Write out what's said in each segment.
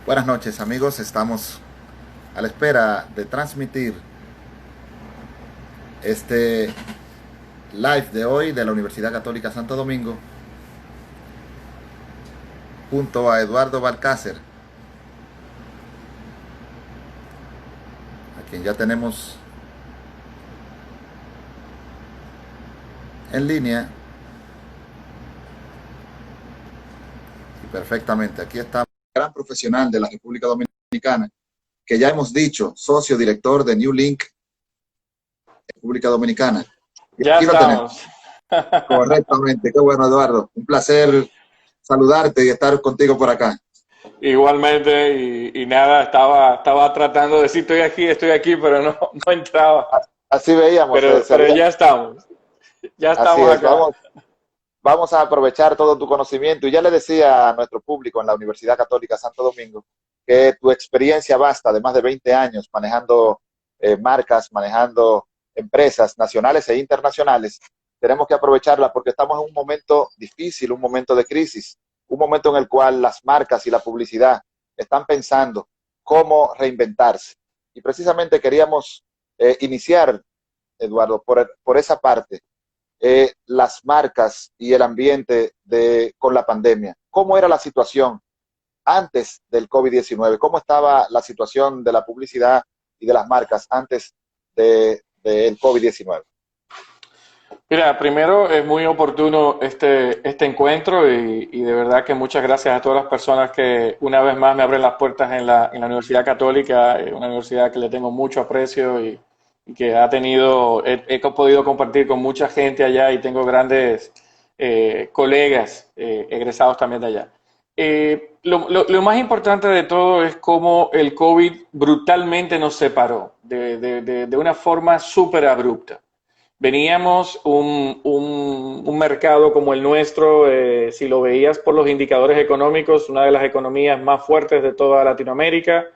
Buenas noches amigos, estamos a la espera de transmitir este live de hoy de la Universidad Católica Santo Domingo junto a Eduardo Balcácer, a quien ya tenemos en línea y perfectamente. Aquí está un gran profesional de la República Dominicana, que ya hemos dicho, socio director de New Link República Dominicana. Y Ya aquí lo tenemos, estamos. correctamente. Qué bueno, Eduardo. Un placer saludarte y estar contigo por acá. Igualmente, y nada, estaba tratando de decir estoy aquí, pero no entraba. Así veíamos, se Pero veía. ya Así estamos es, acá. vamos a aprovechar todo tu conocimiento. Y ya le decía a nuestro público en la Universidad Católica Santo Domingo que tu experiencia vasta de más de 20 años manejando marcas, manejando empresas nacionales e internacionales, tenemos que aprovecharla porque estamos en un momento difícil, un momento de crisis, un momento en el cual las marcas y la publicidad están pensando cómo reinventarse. Y precisamente queríamos iniciar, Eduardo, por esa parte, las marcas y el ambiente con la pandemia. ¿Cómo era la situación antes del COVID-19? ¿Cómo estaba la situación de la publicidad y de las marcas antes del COVID-19? Mira, primero es muy oportuno este encuentro y de verdad que muchas gracias a todas las personas que una vez más me abren las puertas en la Universidad Católica, una universidad que le tengo mucho aprecio y que he podido compartir con mucha gente allá y tengo grandes colegas egresados también de allá. Lo más importante de todo es cómo el COVID brutalmente nos separó de una forma súper abrupta. Veníamos un mercado como el nuestro, si lo veías por los indicadores económicos, una de las economías más fuertes de toda Latinoamérica,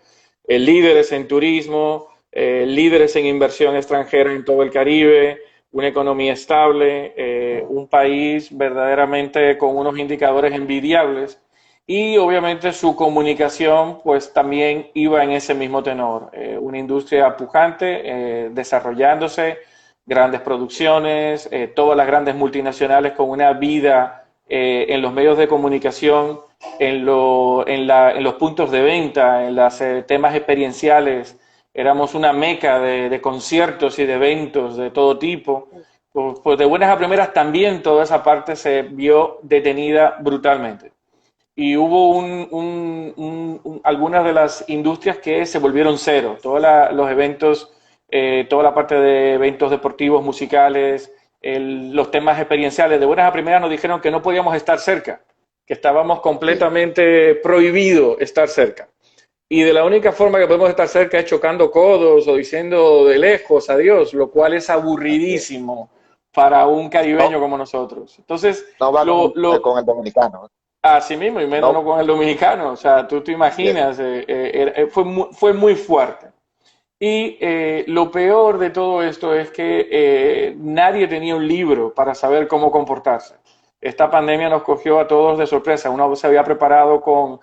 líderes en turismo, líderes en inversión extranjera en todo el Caribe, una economía estable, un país verdaderamente con unos indicadores envidiables y obviamente su comunicación pues también iba en ese mismo tenor, una industria pujante, desarrollándose, grandes producciones, todas las grandes multinacionales con una vida en los medios de comunicación, en los puntos de venta, en los temas experienciales. Éramos una meca de conciertos y de eventos de todo tipo. Pues de buenas a primeras también toda esa parte se vio detenida brutalmente y hubo algunas de las industrias que se volvieron cero. Todos los eventos, toda la parte de eventos deportivos, musicales, los temas experienciales, de buenas a primeras nos dijeron que no podíamos estar cerca, que estábamos Sí. completamente prohibido estar cerca. Y de la única forma que podemos estar cerca es chocando codos o diciendo de lejos adiós, lo cual es Así es. aburridísimo para un No, caribeño como nosotros. Entonces, no va con el dominicano. así mismo, y menos No, no con el dominicano. O sea, tú te así es. imaginas, fue muy fuerte. Y lo peor de todo esto es que nadie tenía un libro para saber cómo comportarse. Esta pandemia nos cogió a todos de sorpresa. Uno se había preparado con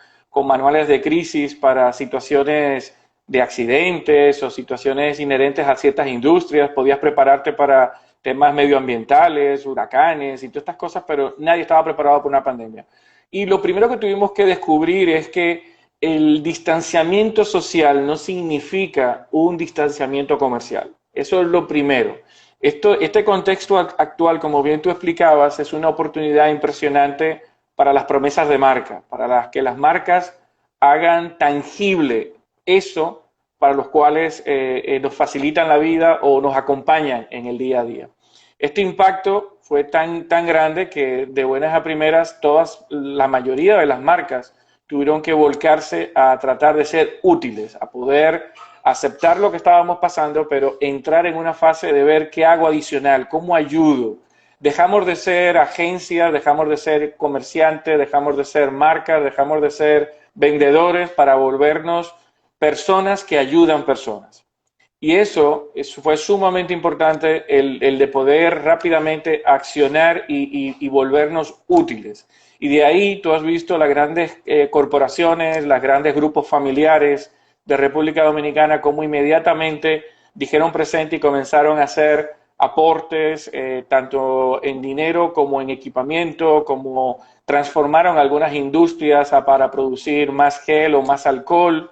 manuales de crisis para situaciones de accidentes o situaciones inherentes a ciertas industrias. Podías prepararte para temas medioambientales, huracanes y todas estas cosas, pero nadie estaba preparado para una pandemia. Y lo primero que tuvimos que descubrir es que el distanciamiento social no significa un distanciamiento comercial. Eso es lo primero. Este contexto actual, como bien tú explicabas, es una oportunidad impresionante para las promesas de marca, para las que las marcas hagan tangible eso para los cuales nos facilitan la vida o nos acompañan en el día a día. Este impacto fue tan grande que de buenas a primeras la mayoría de las marcas tuvieron que volcarse a tratar de ser útiles, a poder aceptar lo que estábamos pasando, pero entrar en una fase de ver qué hago adicional, cómo ayudo. Dejamos de ser agencias, dejamos de ser comerciantes, dejamos de ser marcas, dejamos de ser vendedores para volvernos personas que ayudan personas. Y eso fue sumamente importante, el de poder rápidamente accionar y volvernos útiles. Y de ahí tú has visto las grandes corporaciones, los grandes grupos familiares de República Dominicana, como inmediatamente dijeron presente y comenzaron a hacer aportes, tanto en dinero como en equipamiento, como transformaron algunas industrias para producir más gel o más alcohol.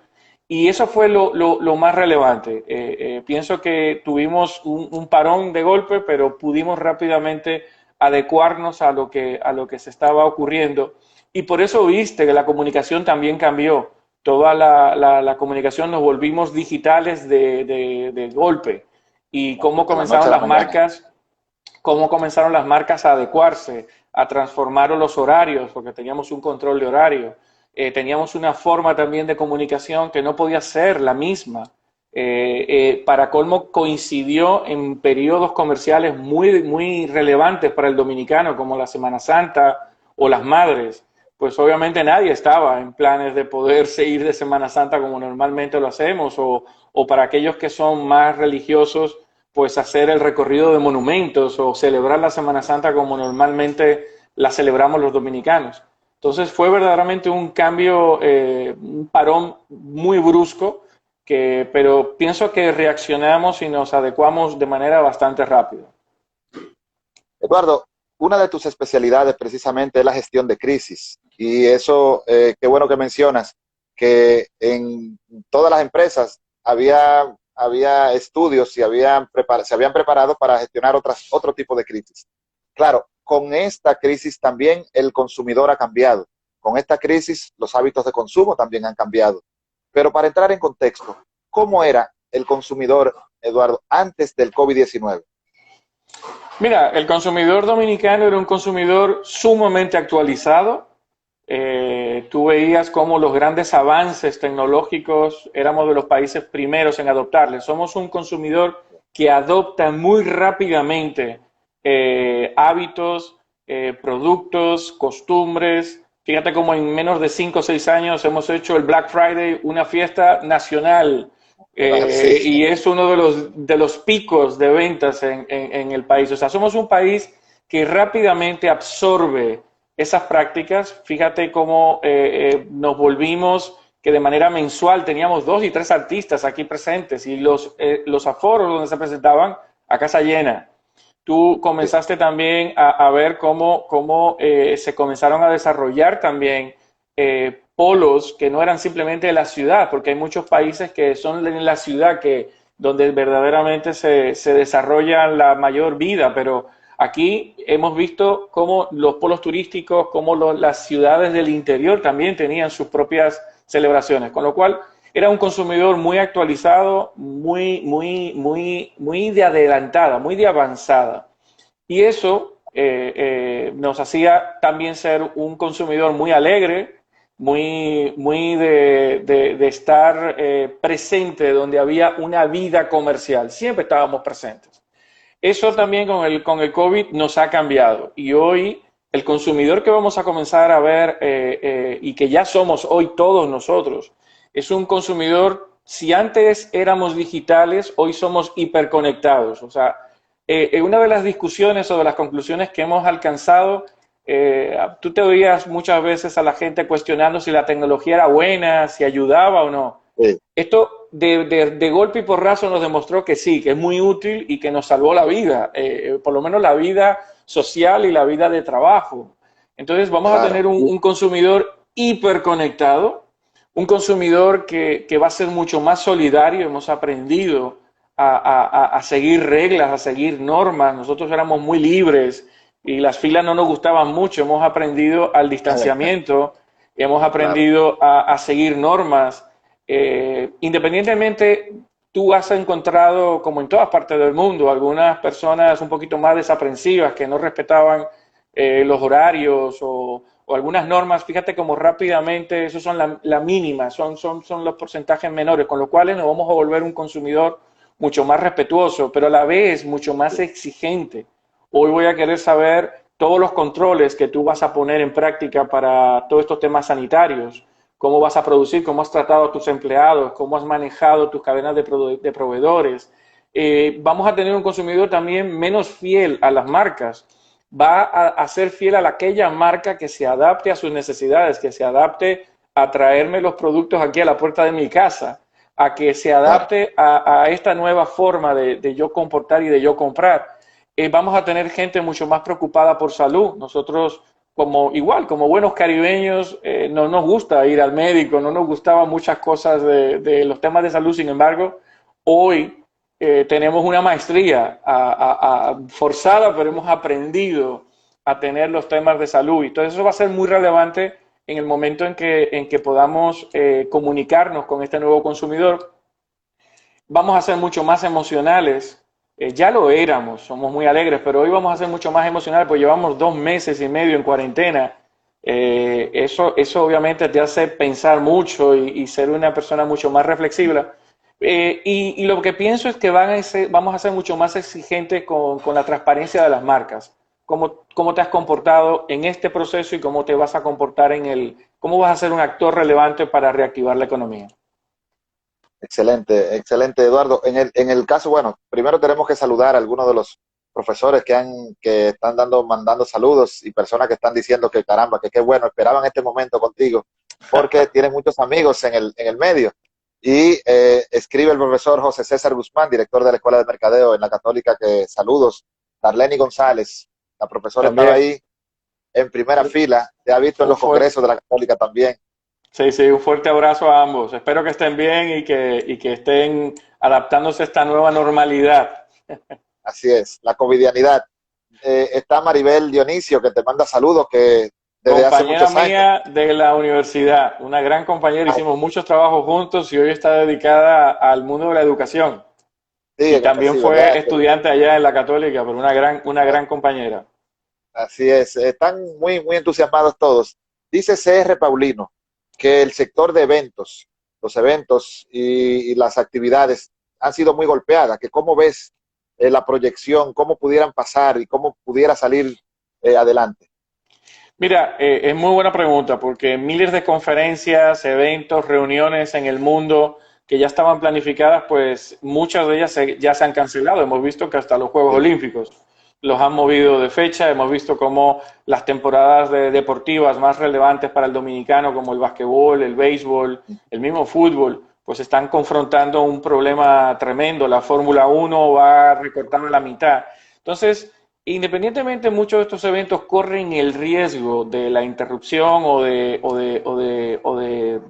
Y eso fue lo más relevante. Pienso que tuvimos un parón de golpe, pero pudimos rápidamente adecuarnos a lo que se estaba ocurriendo. Y por eso viste que la comunicación también cambió. Toda la comunicación nos volvimos digitales de golpe. Y De la noche a la mañana. cómo comenzaron las marcas a adecuarse, a transformar los horarios, porque teníamos un control de horario. Teníamos una forma también de comunicación que no podía ser la misma. Para colmo coincidió en periodos comerciales muy relevantes para el dominicano, como la Semana Santa o las Madres. Pues obviamente nadie estaba en planes de poderse ir de Semana Santa como normalmente lo hacemos, o para aquellos que son más religiosos, pues hacer el recorrido de monumentos o celebrar la Semana Santa como normalmente la celebramos los dominicanos. Entonces fue verdaderamente un cambio, un parón muy brusco, pero pienso que reaccionamos y nos adecuamos de manera bastante rápida. Eduardo, una de tus especialidades precisamente es la gestión de crisis. Y eso, qué bueno que mencionas, que en todas las empresas había estudios y se habían preparado para gestionar otro tipo de crisis. Claro, con esta crisis también el consumidor ha cambiado. Con esta crisis los hábitos de consumo también han cambiado. Pero para entrar en contexto, ¿cómo era el consumidor, Eduardo, antes del COVID-19? Mira, el consumidor dominicano era un consumidor sumamente actualizado. Tú veías cómo los grandes avances tecnológicos éramos de los países primeros en adoptarles. Somos un consumidor que adopta muy rápidamente hábitos, productos, costumbres. Fíjate cómo en menos de 5 o 6 años hemos hecho el Black Friday una fiesta nacional, Sí, y es uno de los picos de ventas en el país. O sea, somos un país que rápidamente absorbe esas prácticas. Fíjate cómo nos volvimos que de manera mensual teníamos 2 y 3 artistas aquí presentes y los aforos donde se presentaban a casa llena. Tú sí. comenzaste también a ver cómo se comenzaron a desarrollar también polos que no eran simplemente de la ciudad, porque hay muchos países que son en la ciudad donde verdaderamente se desarrolla la mayor vida, pero aquí hemos visto cómo los polos turísticos, cómo las ciudades del interior también tenían sus propias celebraciones, con lo cual era un consumidor muy actualizado, muy de adelantada, muy de avanzada. Y eso nos hacía también ser un consumidor muy alegre, muy de estar presente donde había una vida comercial. Siempre estábamos presentes. Eso también con el COVID nos ha cambiado. Y hoy el consumidor que vamos a comenzar a ver y que ya somos hoy todos nosotros, es un consumidor, si antes éramos digitales, hoy somos hiperconectados. O sea, una de las discusiones o de las conclusiones que hemos alcanzado, tú te oías muchas veces a la gente cuestionando si la tecnología era buena, si ayudaba o no. Sí. Esto de golpe y porrazo nos demostró que sí, que es muy útil y que nos salvó la vida, por lo menos la vida social y la vida de trabajo. Entonces vamos a Claro. tener un consumidor hiperconectado, un consumidor que va a ser mucho más solidario. Hemos aprendido a seguir reglas, a seguir normas. Nosotros éramos muy libres y las filas no nos gustaban mucho. Hemos aprendido al distanciamiento, hemos Claro. aprendido a seguir normas. Independientemente, tú has encontrado, como en todas partes del mundo, algunas personas un poquito más desaprensivas que no respetaban los horarios o algunas normas. Fíjate cómo rápidamente, eso son la mínima, son los porcentajes menores, con lo cual nos vamos a volver un consumidor mucho más respetuoso, pero a la vez mucho más exigente. Hoy voy a querer saber todos los controles que tú vas a poner en práctica para todos estos temas sanitarios, cómo vas a producir, cómo has tratado a tus empleados, cómo has manejado tus cadenas de proveedores. Vamos a tener un consumidor también menos fiel a las marcas. Va a ser fiel a aquella marca que se adapte a sus necesidades, que se adapte a traerme los productos aquí a la puerta de mi casa, a que se Claro. adapte a esta nueva forma de yo comportar y de yo comprar. Vamos a tener gente mucho más preocupada por salud. Nosotros, como buenos caribeños, no nos gusta ir al médico, no nos gustaban muchas cosas de los temas de salud. Sin embargo, hoy tenemos una maestría forzada, pero hemos aprendido a tener los temas de salud. Entonces eso va a ser muy relevante en el momento en que podamos comunicarnos con este nuevo consumidor. Vamos a ser mucho más emocionales. Ya lo éramos, somos muy alegres, pero hoy vamos a ser mucho más emocionales, pues llevamos 2 meses y medio en cuarentena. Eso obviamente te hace pensar mucho y ser una persona mucho más reflexiva. Y lo que pienso es que vamos a ser mucho más exigentes con la transparencia de las marcas. Cómo te has comportado en este proceso y cómo te vas a comportar cómo vas a ser un actor relevante para reactivar la economía. Excelente, excelente, Eduardo. En el caso, bueno, primero tenemos que saludar a algunos de los profesores que están mandando saludos y personas que están diciendo que caramba, que qué bueno, esperaban este momento contigo, porque tienen muchos amigos en el medio. Y escribe el profesor José César Guzmán, director de la Escuela de Mercadeo en la Católica, que saludos. Darlene González, la profesora estaba También, ahí en primera fila, te ha visto en un los fuerte, congresos de la Católica también. sí, sí, un fuerte abrazo a ambos. Espero que estén bien y que estén adaptándose a esta nueva normalidad. Así es, la covidianidad. Está Maribel Dionisio, que te manda saludos, que desde hace Compañera muchos años. mía de la universidad, una gran compañera, Ay, hicimos muchos trabajos juntos y hoy está dedicada al mundo de la educación. sí, Y en esta también sí, fue ¿verdad? estudiante allá en la Católica, pero una gran compañera. Así es, están muy, muy entusiasmados todos. Dice CR Paulino que el sector de eventos, los eventos y las actividades han sido muy golpeadas, que cómo ves la proyección, cómo pudieran pasar y cómo pudiera salir adelante. Mira, es muy buena pregunta porque miles de conferencias, eventos, reuniones en el mundo que ya estaban planificadas, pues muchas de ellas ya se han cancelado. Hemos visto que hasta los Juegos Sí, Olímpicos los han movido de fecha. Hemos visto cómo las temporadas deportivas más relevantes para el dominicano, como el basquetbol, el béisbol, el mismo fútbol, pues están confrontando un problema tremendo. La Fórmula 1 va recortando la mitad. Entonces, independientemente, muchos de estos eventos corren el riesgo de la interrupción o de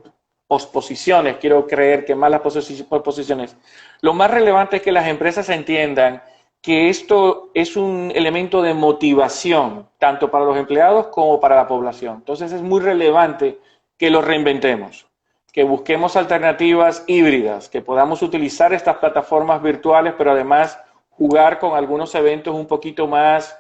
posposiciones. Quiero creer que más las posposiciones. Lo más relevante es que las empresas entiendan que esto es un elemento de motivación, tanto para los empleados como para la población. Entonces es muy relevante que lo reinventemos, que busquemos alternativas híbridas, que podamos utilizar estas plataformas virtuales, pero además jugar con algunos eventos un poquito más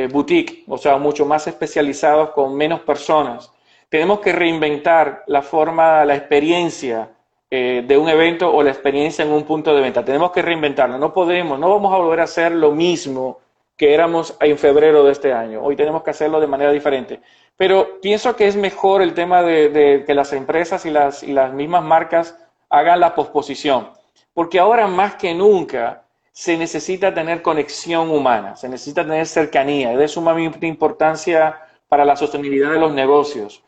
boutique, o sea, mucho más especializados con menos personas. Tenemos que reinventar la forma, la experiencia de un evento o la experiencia en un punto de venta. Tenemos que reinventarlo. No vamos a volver a hacer lo mismo que éramos en febrero de este año. Hoy tenemos que hacerlo de manera diferente. Pero pienso que es mejor el tema de que las empresas y las mismas marcas hagan la posposición. Porque ahora más que nunca se necesita tener conexión humana, se necesita tener cercanía. Es de suma importancia para la sostenibilidad de los negocios.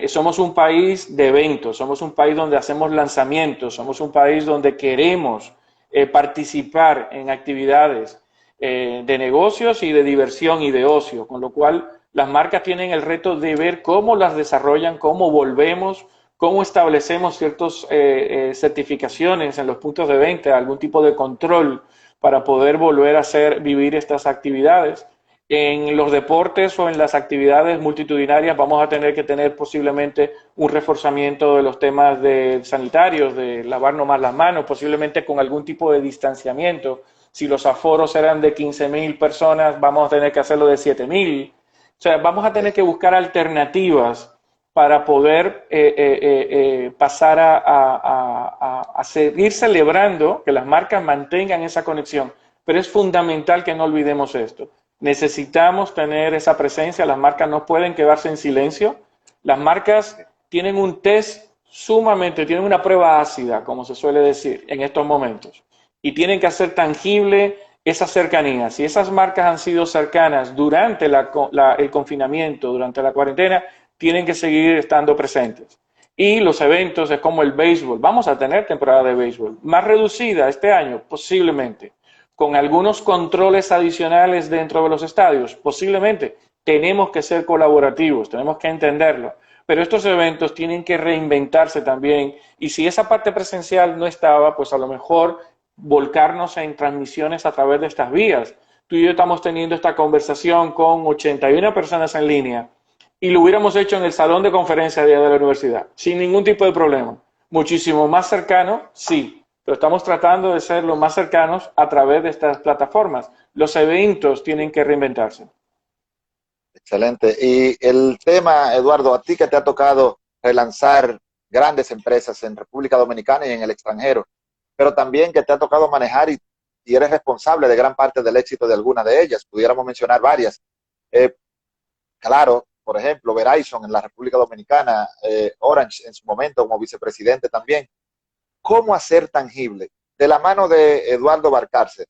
Somos un país de eventos, somos un país donde hacemos lanzamientos, somos un país donde queremos participar en actividades de negocios y de diversión y de ocio, con lo cual las marcas tienen el reto de ver cómo las desarrollan, cómo volvemos, cómo establecemos ciertas certificaciones en los puntos de venta, algún tipo de control para poder volver a vivir estas actividades. En los deportes o en las actividades multitudinarias vamos a tener que tener posiblemente un reforzamiento de los temas sanitarios, de lavarnos más las manos, posiblemente con algún tipo de distanciamiento. Si los aforos eran de 15.000 personas, vamos a tener que hacerlo de 7.000. O sea, vamos a tener que buscar alternativas para poder pasar a seguir celebrando, que las marcas mantengan esa conexión. Pero es fundamental que no olvidemos esto. Necesitamos tener esa presencia, las marcas no pueden quedarse en silencio. Las marcas tienen un test sumamente, tienen una prueba ácida, como se suele decir en estos momentos, y tienen que hacer tangible esa cercanía. Si esas marcas han sido cercanas durante el confinamiento, durante la cuarentena, tienen que seguir estando presentes. Y los eventos es como el béisbol. Vamos a tener temporada de béisbol. Más reducida este año, posiblemente. Con algunos controles adicionales dentro de los estadios, posiblemente. Tenemos que ser colaborativos, tenemos que entenderlo. Pero estos eventos tienen que reinventarse también. Y si esa parte presencial no estaba, pues a lo mejor volcarnos en transmisiones a través de estas vías. Tú y yo estamos teniendo esta conversación con 81 personas en línea y lo hubiéramos hecho en el salón de conferencia de la universidad, sin ningún tipo de problema. Muchísimo más cercano, sí, pero estamos tratando de ser lo más cercanos a través de estas plataformas. Los eventos tienen que reinventarse. Excelente. Y el tema, Eduardo, a ti que te ha tocado relanzar grandes empresas en República Dominicana y en el extranjero, pero también que te ha tocado manejar y eres responsable de gran parte del éxito de alguna de ellas. Pudiéramos mencionar varias. Claro, por ejemplo, Verizon en la República Dominicana, Orange en su momento como vicepresidente también. ¿Cómo hacer tangible? De la mano de Eduardo Valcárcel,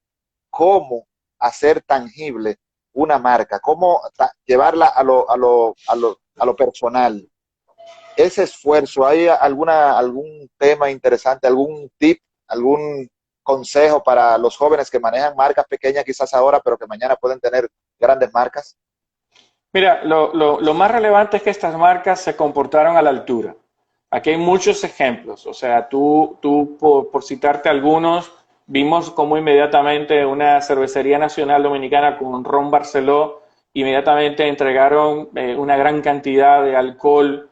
¿cómo hacer tangible una marca? ¿Cómo llevarla a lo personal? Ese esfuerzo, ¿hay algún tema interesante, algún tip, algún consejo para los jóvenes que manejan marcas pequeñas quizás ahora, pero que mañana pueden tener grandes marcas? Mira, lo más relevante es que estas marcas se comportaron a la altura. Aquí hay muchos ejemplos, o sea, tú por citarte algunos, vimos como inmediatamente una cervecería nacional dominicana con Ron Barceló, inmediatamente entregaron una gran cantidad de alcohol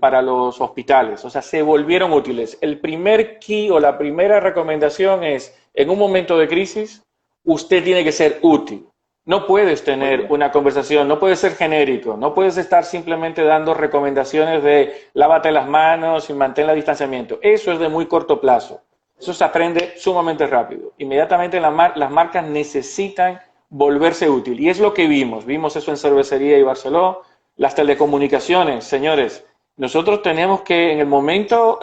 para los hospitales, o sea, se volvieron útiles. El primer key o la primera recomendación es, en un momento de crisis, usted tiene que ser útil. No puedes tener una conversación, no puedes ser genérico, no puedes estar simplemente dando recomendaciones de lávate las manos y mantén el distanciamiento. Eso es de muy corto plazo. Eso se aprende sumamente rápido. Inmediatamente las marcas necesitan volverse útil. Y es lo que vimos. Vimos eso en Cervecería y Barceló. Las telecomunicaciones, señores. Nosotros tenemos que, en el momento,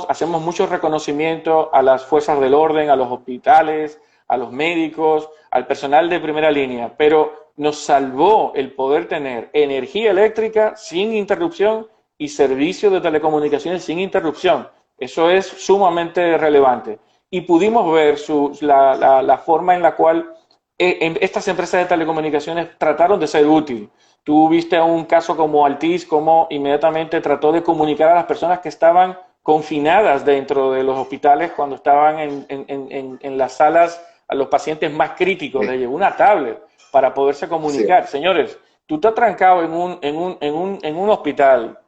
hacemos mucho reconocimiento a las fuerzas del orden, a los hospitales, a los médicos, al personal de primera línea, pero nos salvó el poder tener energía eléctrica sin interrupción y servicio de telecomunicaciones sin interrupción. Eso es sumamente relevante. Y pudimos ver la forma en la cual estas empresas de telecomunicaciones trataron de ser útiles. Tú viste un caso como Altiz, como inmediatamente trató de comunicar a las personas que estaban confinadas dentro de los hospitales cuando estaban en las salas a los pacientes más críticos, sí. Le llevó una tablet para poderse comunicar. Sí. Señores, tú estás trancado en un hospital,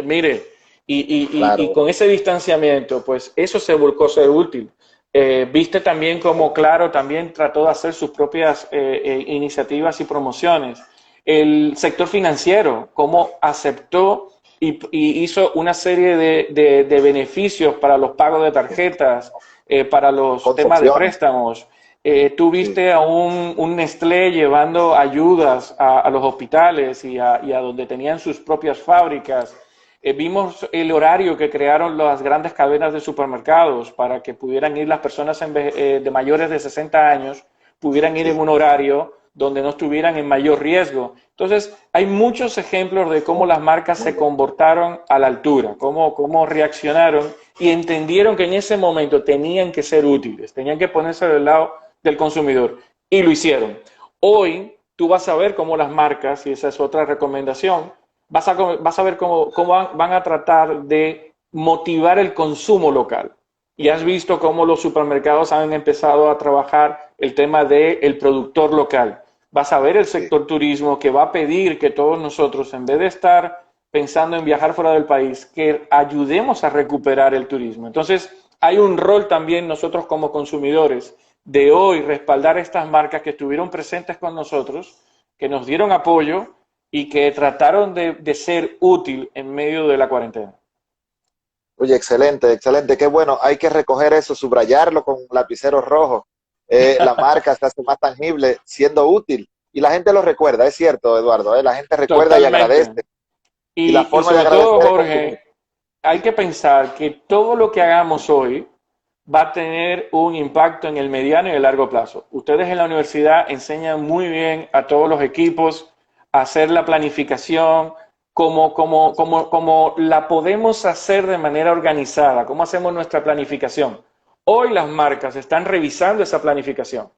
mire, claro. Y con ese distanciamiento, pues eso se volcó a ser útil. Viste también como Claro también trató de hacer sus propias iniciativas y promociones. El sector financiero, cómo aceptó y hizo una serie de beneficios para los pagos de tarjetas, para los temas de préstamos. Tú viste a un Nestlé llevando ayudas a los hospitales y a donde tenían sus propias fábricas. Vimos el horario que crearon las grandes cadenas de supermercados para que pudieran ir las personas de mayores de 60 años, pudieran ir en un horario donde no estuvieran en mayor riesgo. Entonces, hay muchos ejemplos de cómo las marcas se comportaron a la altura, cómo reaccionaron y entendieron que en ese momento tenían que ser útiles, tenían que ponerse del lado del consumidor, y lo hicieron. Hoy, tú vas a ver cómo las marcas, y esa es otra recomendación, vas a ver cómo van a tratar de motivar el consumo local. Y has visto cómo los supermercados han empezado a trabajar el tema del productor local. Vas a ver el sector turismo que va a pedir que todos nosotros, en vez de estar pensando en viajar fuera del país, que ayudemos a recuperar el turismo. Entonces, hay un rol también nosotros como consumidores de hoy respaldar estas marcas que estuvieron presentes con nosotros, que nos dieron apoyo y que trataron de ser útil en medio de la cuarentena. Oye, excelente, excelente, qué bueno. Hay que recoger eso, subrayarlo con lapicero rojo. La marca se hace más tangible siendo útil y la gente lo recuerda, es cierto, Eduardo, la gente recuerda. Totalmente. Y agradece. Y la Y forma de sobre todo, agradecer es consumir. Jorge, hay que pensar que todo lo que hagamos hoy va a tener un impacto en el mediano y el largo plazo. Ustedes en la universidad enseñan muy bien a todos los equipos a hacer la planificación, como la podemos hacer de manera organizada, cómo hacemos nuestra planificación. Hoy las marcas están revisando esa planificación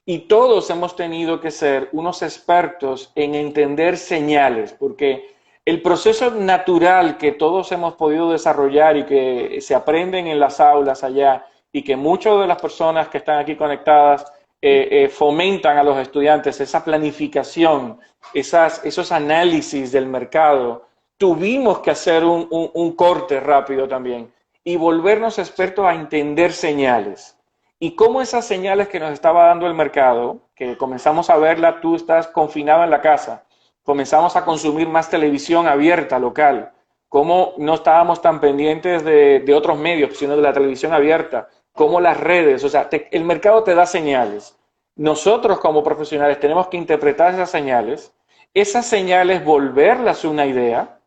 y todos hemos tenido que ser unos expertos en entender señales, porque el proceso natural que todos hemos podido desarrollar y que se aprenden en las aulas allá y que muchas de las personas que están aquí conectadas fomentan a los estudiantes esa planificación, esos análisis del mercado, tuvimos que hacer un corte rápido también y volvernos expertos a entender señales. Y cómo esas señales que nos estaba dando el mercado, que comenzamos a verla, tú estás confinado en la casa, comenzamos a consumir más televisión abierta local, cómo no estábamos tan pendientes de otros medios, sino de la televisión abierta, cómo las redes, o sea, el mercado te da señales. Nosotros como profesionales tenemos que interpretar esas señales volverlas una idea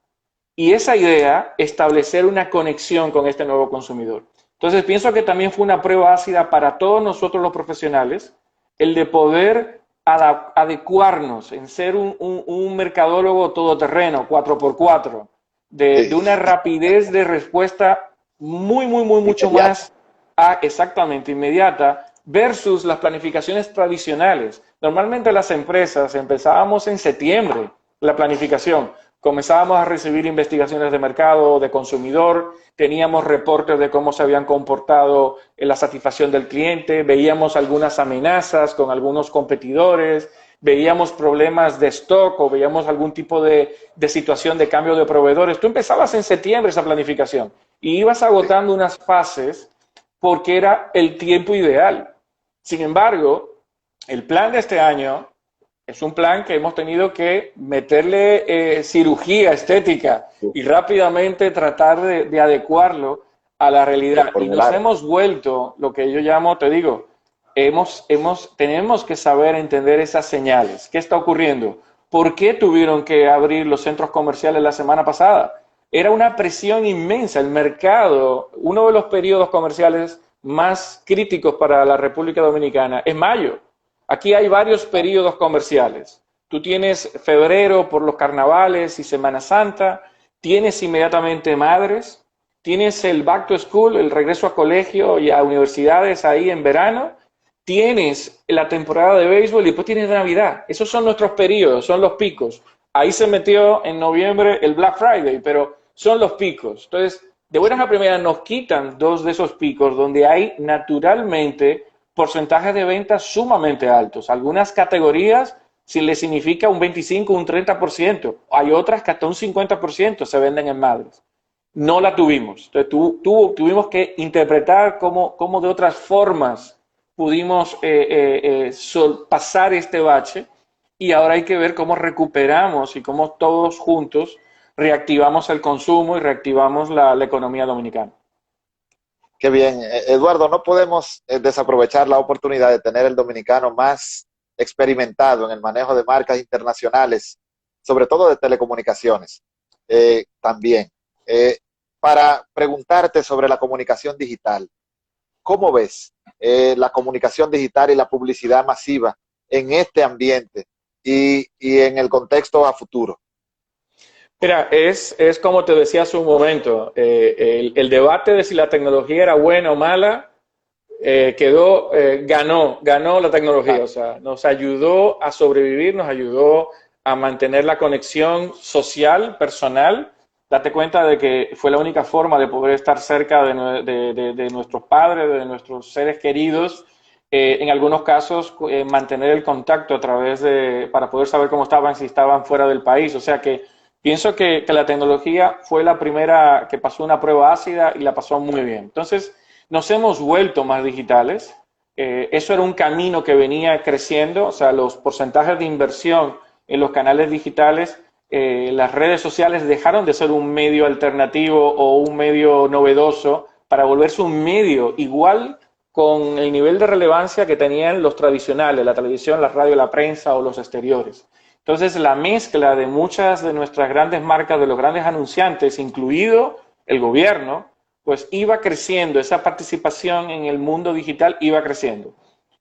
y esa idea establecer una conexión con este nuevo consumidor. Entonces pienso que también fue una prueba ácida para todos nosotros los profesionales el de poder adecuarnos en ser un mercadólogo todoterreno, 4x4, de Sí, una rapidez de respuesta mucho inmediato. más exactamente inmediata versus las planificaciones tradicionales. Normalmente las empresas empezábamos en septiembre la planificación. Comenzábamos a recibir investigaciones de mercado, de consumidor, teníamos reportes de cómo se habían comportado en la satisfacción del cliente, veíamos algunas amenazas con algunos competidores, veíamos problemas de stock o veíamos algún tipo de situación de cambio de proveedores. Tú empezabas en septiembre esa planificación y ibas Sí. agotando unas fases porque era el tiempo ideal. Sin embargo, el plan de este año es un plan que hemos tenido que meterle cirugía estética y rápidamente tratar de adecuarlo a la realidad. Y nos Reformular. hemos vuelto, lo que yo llamo, te digo, tenemos que saber entender esas señales. ¿Qué está ocurriendo? ¿Por qué tuvieron que abrir los centros comerciales la semana pasada? Era una presión inmensa. El mercado, uno de los periodos comerciales más críticos para la República Dominicana es mayo. Aquí hay varios periodos comerciales. Tú tienes febrero por los carnavales y Semana Santa, tienes inmediatamente Madres, tienes el back to school, el regreso a colegio y a universidades ahí en verano, tienes la temporada de béisbol y después tienes Navidad. Esos son nuestros periodos, son los picos. Ahí se metió en noviembre el Black Friday, pero son los picos. Entonces, de buenas a primeras nos quitan dos de esos picos donde hay naturalmente porcentajes de ventas sumamente altos. Algunas categorías si le significa un 25, un 30%. Hay otras que hasta un 50% se venden en madres. No la tuvimos. Entonces tuvimos que interpretar cómo de otras formas pudimos pasar este bache y ahora hay que ver cómo recuperamos y cómo todos juntos reactivamos el consumo y reactivamos la economía dominicana. Qué bien. Eduardo, no podemos desaprovechar la oportunidad de tener el dominicano más experimentado en el manejo de marcas internacionales, sobre todo de telecomunicaciones, también. Eh, para preguntarte sobre la comunicación digital, ¿cómo ves la comunicación digital y la publicidad masiva en este ambiente y en el contexto a futuro? Mira, es como te decía hace un momento, el debate de si la tecnología era buena o mala ganó la tecnología, Ah, o sea, nos ayudó a sobrevivir, nos ayudó a mantener la conexión social, personal. Date cuenta de que fue la única forma de poder estar cerca de nuestros padres, de nuestros seres queridos, en algunos casos mantener el contacto a través para poder saber cómo estaban, si estaban fuera del país. O sea que pienso que la tecnología fue la primera que pasó una prueba ácida y la pasó muy bien. Entonces, nos hemos vuelto más digitales. Eso era un camino que venía creciendo, o sea, los porcentajes de inversión en los canales digitales, las redes sociales dejaron de ser un medio alternativo o un medio novedoso para volverse un medio igual con el nivel de relevancia que tenían los tradicionales, la televisión, la radio, la prensa o los exteriores. Entonces, la mezcla de muchas de nuestras grandes marcas, de los grandes anunciantes, incluido el gobierno, pues iba creciendo, esa participación en el mundo digital iba creciendo.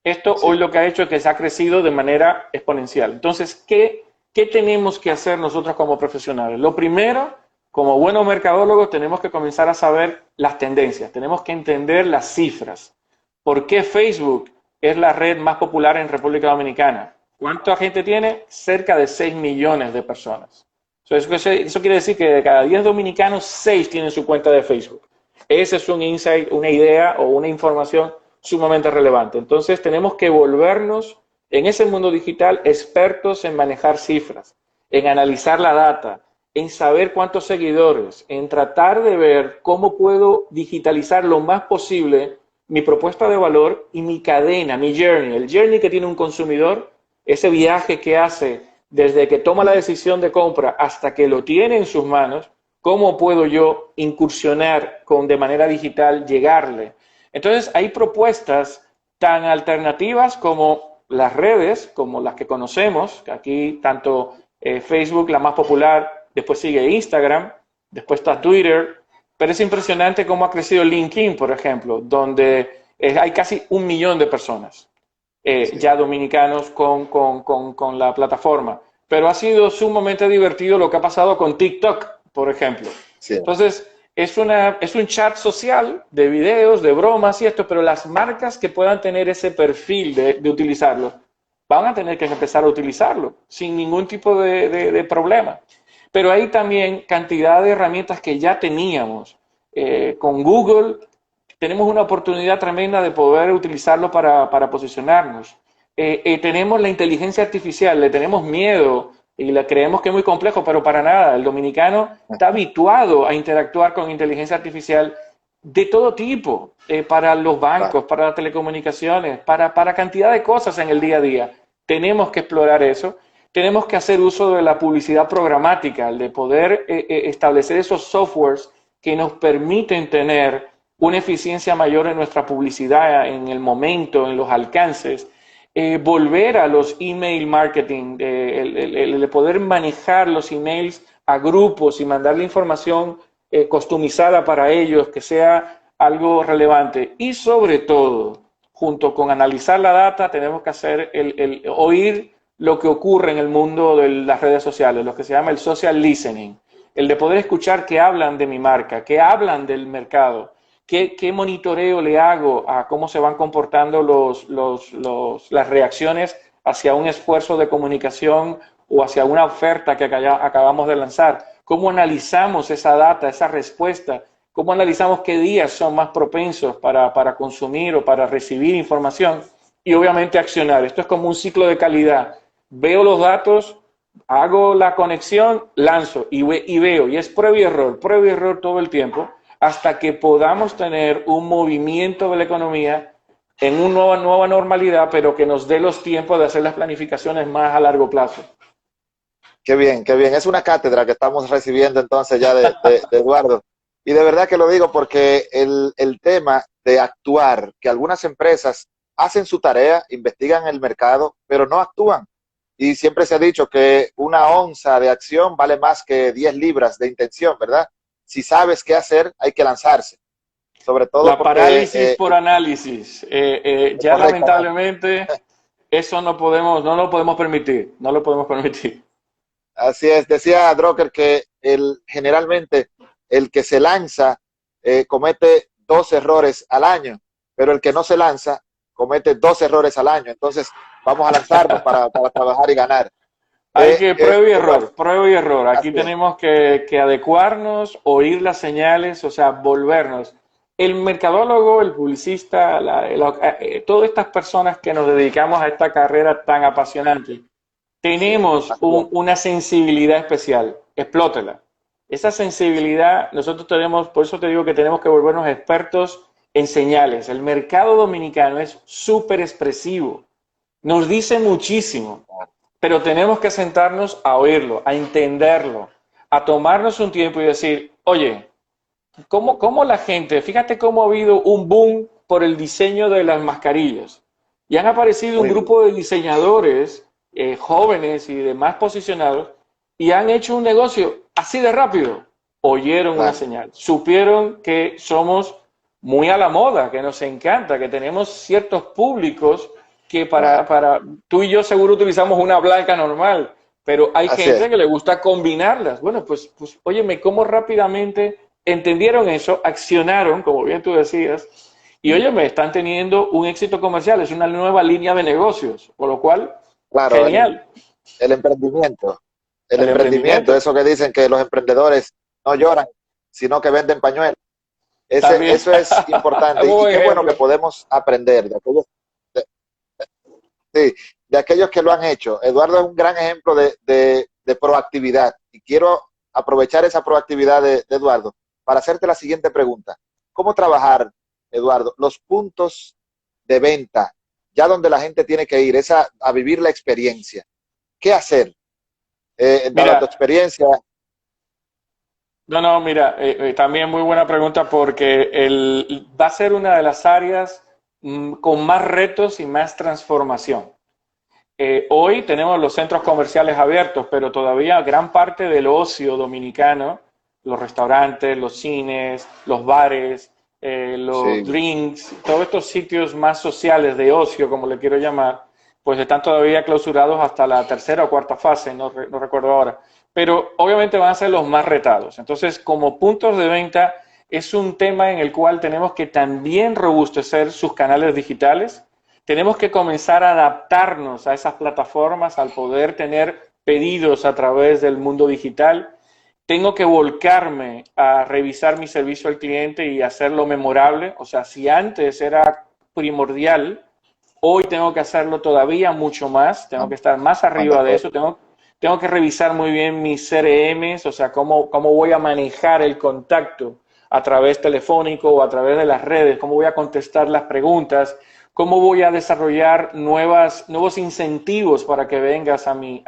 Esto Sí, hoy lo que ha hecho es que se ha crecido de manera exponencial. Entonces, ¿qué tenemos que hacer nosotros como profesionales? Lo primero, como buenos mercadólogos, tenemos que comenzar a saber las tendencias, tenemos que entender las cifras. ¿Por qué Facebook es la red más popular en República Dominicana? ¿Cuánta gente tiene? Cerca de 6 millones de personas. Eso quiere decir que de cada 10 dominicanos, 6 tienen su cuenta de Facebook. Ese es un insight, una idea o una información sumamente relevante. Entonces tenemos que volvernos en ese mundo digital expertos en manejar cifras, en analizar la data, en saber cuántos seguidores, en tratar de ver cómo puedo digitalizar lo más posible mi propuesta de valor y mi cadena, mi journey, el journey que tiene un consumidor, ese viaje que hace desde que toma la decisión de compra hasta que lo tiene en sus manos, cómo puedo yo incursionar de manera digital, llegarle. Entonces hay propuestas tan alternativas como las redes, como las que conocemos, que aquí tanto Facebook, la más popular, después sigue Instagram, después está Twitter, pero es impresionante cómo ha crecido LinkedIn, por ejemplo, donde hay casi 1 millón de personas sí, ya dominicanos con la plataforma. Pero ha sido sumamente divertido lo que ha pasado con TikTok, por ejemplo. sí, Entonces, es un chat social de videos, de bromas y esto, pero las marcas que puedan tener ese perfil de utilizarlo, van a tener que empezar a utilizarlo sin ningún tipo de problema. Pero hay también cantidad de herramientas que ya teníamos. Con Google tenemos una oportunidad tremenda de poder utilizarlo para posicionarnos. Tenemos la inteligencia artificial, le tenemos miedo y la creemos que es muy complejo, pero para nada. El dominicano está habituado a interactuar con inteligencia artificial de todo tipo, para los claro, bancos, para las telecomunicaciones, para cantidad de cosas en el día a día. Tenemos que explorar eso. Tenemos que hacer uso de la publicidad programática, el de poder establecer esos softwares que nos permiten tener una eficiencia mayor en nuestra publicidad, en el momento, en los alcances. Volver a los email marketing, el poder manejar los emails a grupos y mandarle información customizada para ellos, que sea algo relevante. Y sobre todo, junto con analizar la data, tenemos que hacer oír lo que ocurre en el mundo de las redes sociales, lo que se llama el social listening, el de poder escuchar qué hablan de mi marca, qué hablan del mercado, qué monitoreo le hago a cómo se van comportando las reacciones hacia un esfuerzo de comunicación o hacia una oferta que acabamos de lanzar. ¿Cómo analizamos esa data, esa respuesta? ¿Cómo analizamos qué días son más propensos para consumir o para recibir información? Y obviamente accionar. Esto es como un ciclo de calidad. Veo los datos, hago la conexión, lanzo y veo. Y es prueba y error todo el tiempo, hasta que podamos tener un movimiento de la economía en una nueva normalidad, pero que nos dé los tiempos de hacer las planificaciones más a largo plazo. qué bien, qué bien. Es una cátedra que estamos recibiendo entonces ya de Eduardo. Y de verdad que lo digo porque el tema de actuar, que algunas empresas hacen su tarea, investigan el mercado, pero no actúan. Y siempre se ha dicho que una onza de acción vale más que 10 libras de intención, ¿verdad? Si sabes qué hacer, hay que lanzarse. Sobre todo La porque, parálisis por análisis. Ya correctamente, lamentablemente eso no lo podemos permitir, no lo podemos permitir. así es. Decía Drucker que generalmente el que se lanza comete 2 errores al año, pero el que no se lanza comete 2 errores al año. Entonces, vamos a lanzarnos para trabajar y ganar. Hay que Eduardo, prueba y error. Aquí así es. tenemos que adecuarnos, oír las señales, o sea, volvernos. El mercadólogo, el publicista, todas estas personas que nos dedicamos a esta carrera tan apasionante, Sí, tenemos así es. una sensibilidad especial. Explótela. Esa sensibilidad, nosotros tenemos, por eso te digo que tenemos que volvernos expertos en señales. El mercado dominicano es súper expresivo. Nos dice muchísimo, pero tenemos que sentarnos a oírlo, a entenderlo, a tomarnos un tiempo y decir, oye, ¿cómo la gente, fíjate cómo ha habido un boom por el diseño de las mascarillas y han aparecido un Muy bien. grupo de diseñadores jóvenes y demás posicionados y han hecho un negocio así de rápido. Oyeron una Claro, señal, supieron que somos muy a la moda, que nos encanta, que tenemos ciertos públicos que claro. para tú y yo seguro utilizamos una blanca normal, pero hay Así es. gente que le gusta combinarlas. Bueno, pues óyeme, cómo rápidamente entendieron eso, accionaron, como bien tú decías, y óyeme, están teniendo un éxito comercial, es una nueva línea de negocios, por lo cual, Claro, genial, el emprendimiento. El el emprendimiento, emprendimiento eso que dicen que los emprendedores no lloran, sino que venden pañuelos. también, Eso es importante. muy Y buen qué bueno que ejemplo. podemos aprender de, sí, de aquellos que lo han hecho. Eduardo es un gran ejemplo de proactividad. Y quiero aprovechar esa proactividad de Eduardo para hacerte la siguiente pregunta. ¿Cómo trabajar, Eduardo, los puntos de venta, ya donde la gente tiene que ir, a vivir la experiencia? ¿Qué hacer? Dada tu Mira, experiencia, no, no, mira, también muy buena pregunta porque va a ser una de las áreas con más retos y más transformación. Hoy tenemos los centros comerciales abiertos, pero todavía gran parte del ocio dominicano, los restaurantes, los cines, los bares, los sí, drinks, todos estos sitios más sociales de ocio, como le quiero llamar, pues están todavía clausurados hasta la tercera o cuarta fase, no recuerdo ahora. Pero obviamente van a ser los más retados. Entonces, como puntos de venta, es un tema en el cual tenemos que también robustecer sus canales digitales. Tenemos que comenzar a adaptarnos a esas plataformas al poder tener pedidos a través del mundo digital. Tengo que volcarme a revisar mi servicio al cliente y hacerlo memorable. O sea, si antes era primordial, hoy tengo que hacerlo todavía mucho más. Tengo que estar más de arriba de acuerdo. eso. Tengo que revisar muy bien mis CRMs, o sea, cómo voy a manejar el contacto a través telefónico o a través de las redes, cómo voy a contestar las preguntas, cómo voy a desarrollar nuevos incentivos para que vengas a mi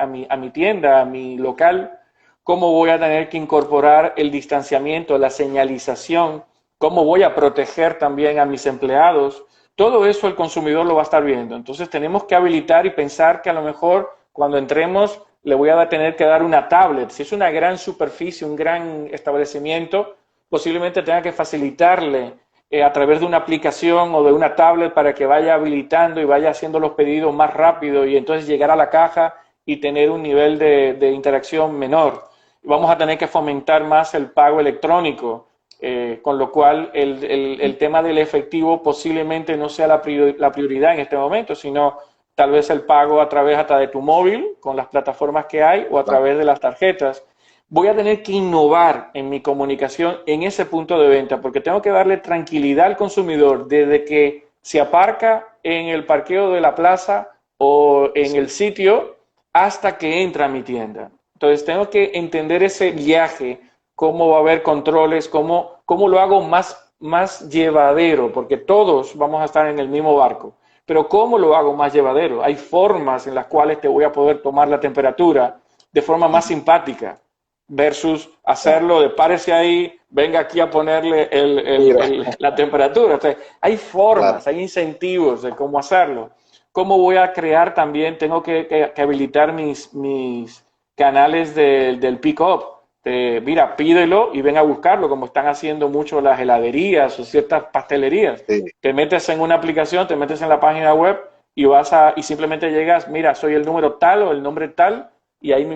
tienda, a mi local, cómo voy a tener que incorporar el distanciamiento, la señalización, cómo voy a proteger también a mis empleados. Todo eso el consumidor lo va a estar viendo. Entonces tenemos que habilitar y pensar que a lo mejor cuando entremos le voy a tener que dar una tablet. Si es una gran superficie, un gran establecimiento, posiblemente tenga que facilitarle a través de una aplicación o de una tablet para que vaya habilitando y vaya haciendo los pedidos más rápido y entonces llegar a la caja y tener un nivel de interacción menor. Vamos a tener que fomentar más el pago electrónico, con lo cual el tema del efectivo posiblemente no sea la prioridad en este momento, sino tal vez el pago a través hasta de tu móvil, con las plataformas que hay, o a Claro, través de las tarjetas. Voy a tener que innovar en mi comunicación en ese punto de venta, porque tengo que darle tranquilidad al consumidor desde que se aparca en el parqueo de la plaza o en el sí, sitio hasta que entra a mi tienda. Entonces tengo que entender ese viaje, cómo va a haber controles, cómo lo hago más llevadero, porque todos vamos a estar en el mismo barco. Pero ¿cómo lo hago más llevadero? Hay formas en las cuales te voy a poder tomar la temperatura de forma más simpática versus claro. hacerlo de párese ahí, venga aquí a ponerle Mira, la temperatura. O sea, hay claro, formas, hay incentivos de cómo hacerlo. ¿Cómo voy a crear también? Tengo que habilitar mis canales del pick-up. Mira, pídelo y ven a buscarlo, como están haciendo mucho las heladerías o ciertas pastelerías. sí, Te metes en una aplicación, te metes en la página web y simplemente llegas, mira, soy el número tal o el nombre tal, y ahí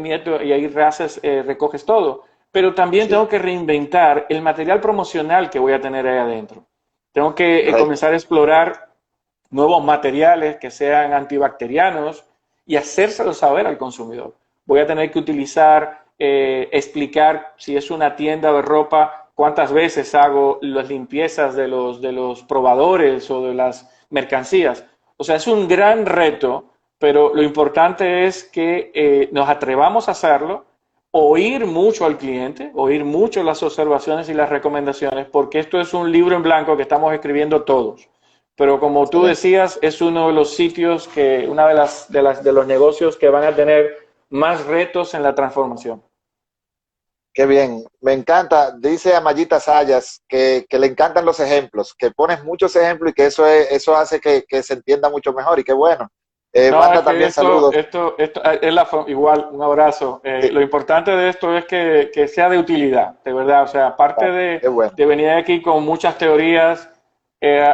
y ahí recoges todo. Pero también sí, tengo que reinventar el material promocional que voy a tener ahí adentro. Tengo que correcto. comenzar a explorar nuevos materiales que sean antibacterianos y hacérselo saber al consumidor. Voy a tener que utilizar, explicar si es una tienda de ropa, cuántas veces hago las limpiezas de los probadores o de las mercancías. O sea, es un gran reto, pero lo importante es que nos atrevamos a hacerlo, oír mucho al cliente, oír mucho las observaciones y las recomendaciones, porque esto es un libro en blanco que estamos escribiendo todos. Pero como tú Excelente. decías, es uno de los sitios que, una de los negocios que van a tener más retos en la transformación. Qué bien. Me encanta. Dice Amayita Sayas que le encantan los ejemplos, que pones muchos ejemplos y que eso hace que se entienda mucho mejor. Y qué bueno. No, es Manda que también saludos. esto es igual, un abrazo. Sí, Lo importante de esto es que sea de utilidad, de verdad. O sea, aparte claro, qué bueno. de venir aquí con muchas teorías,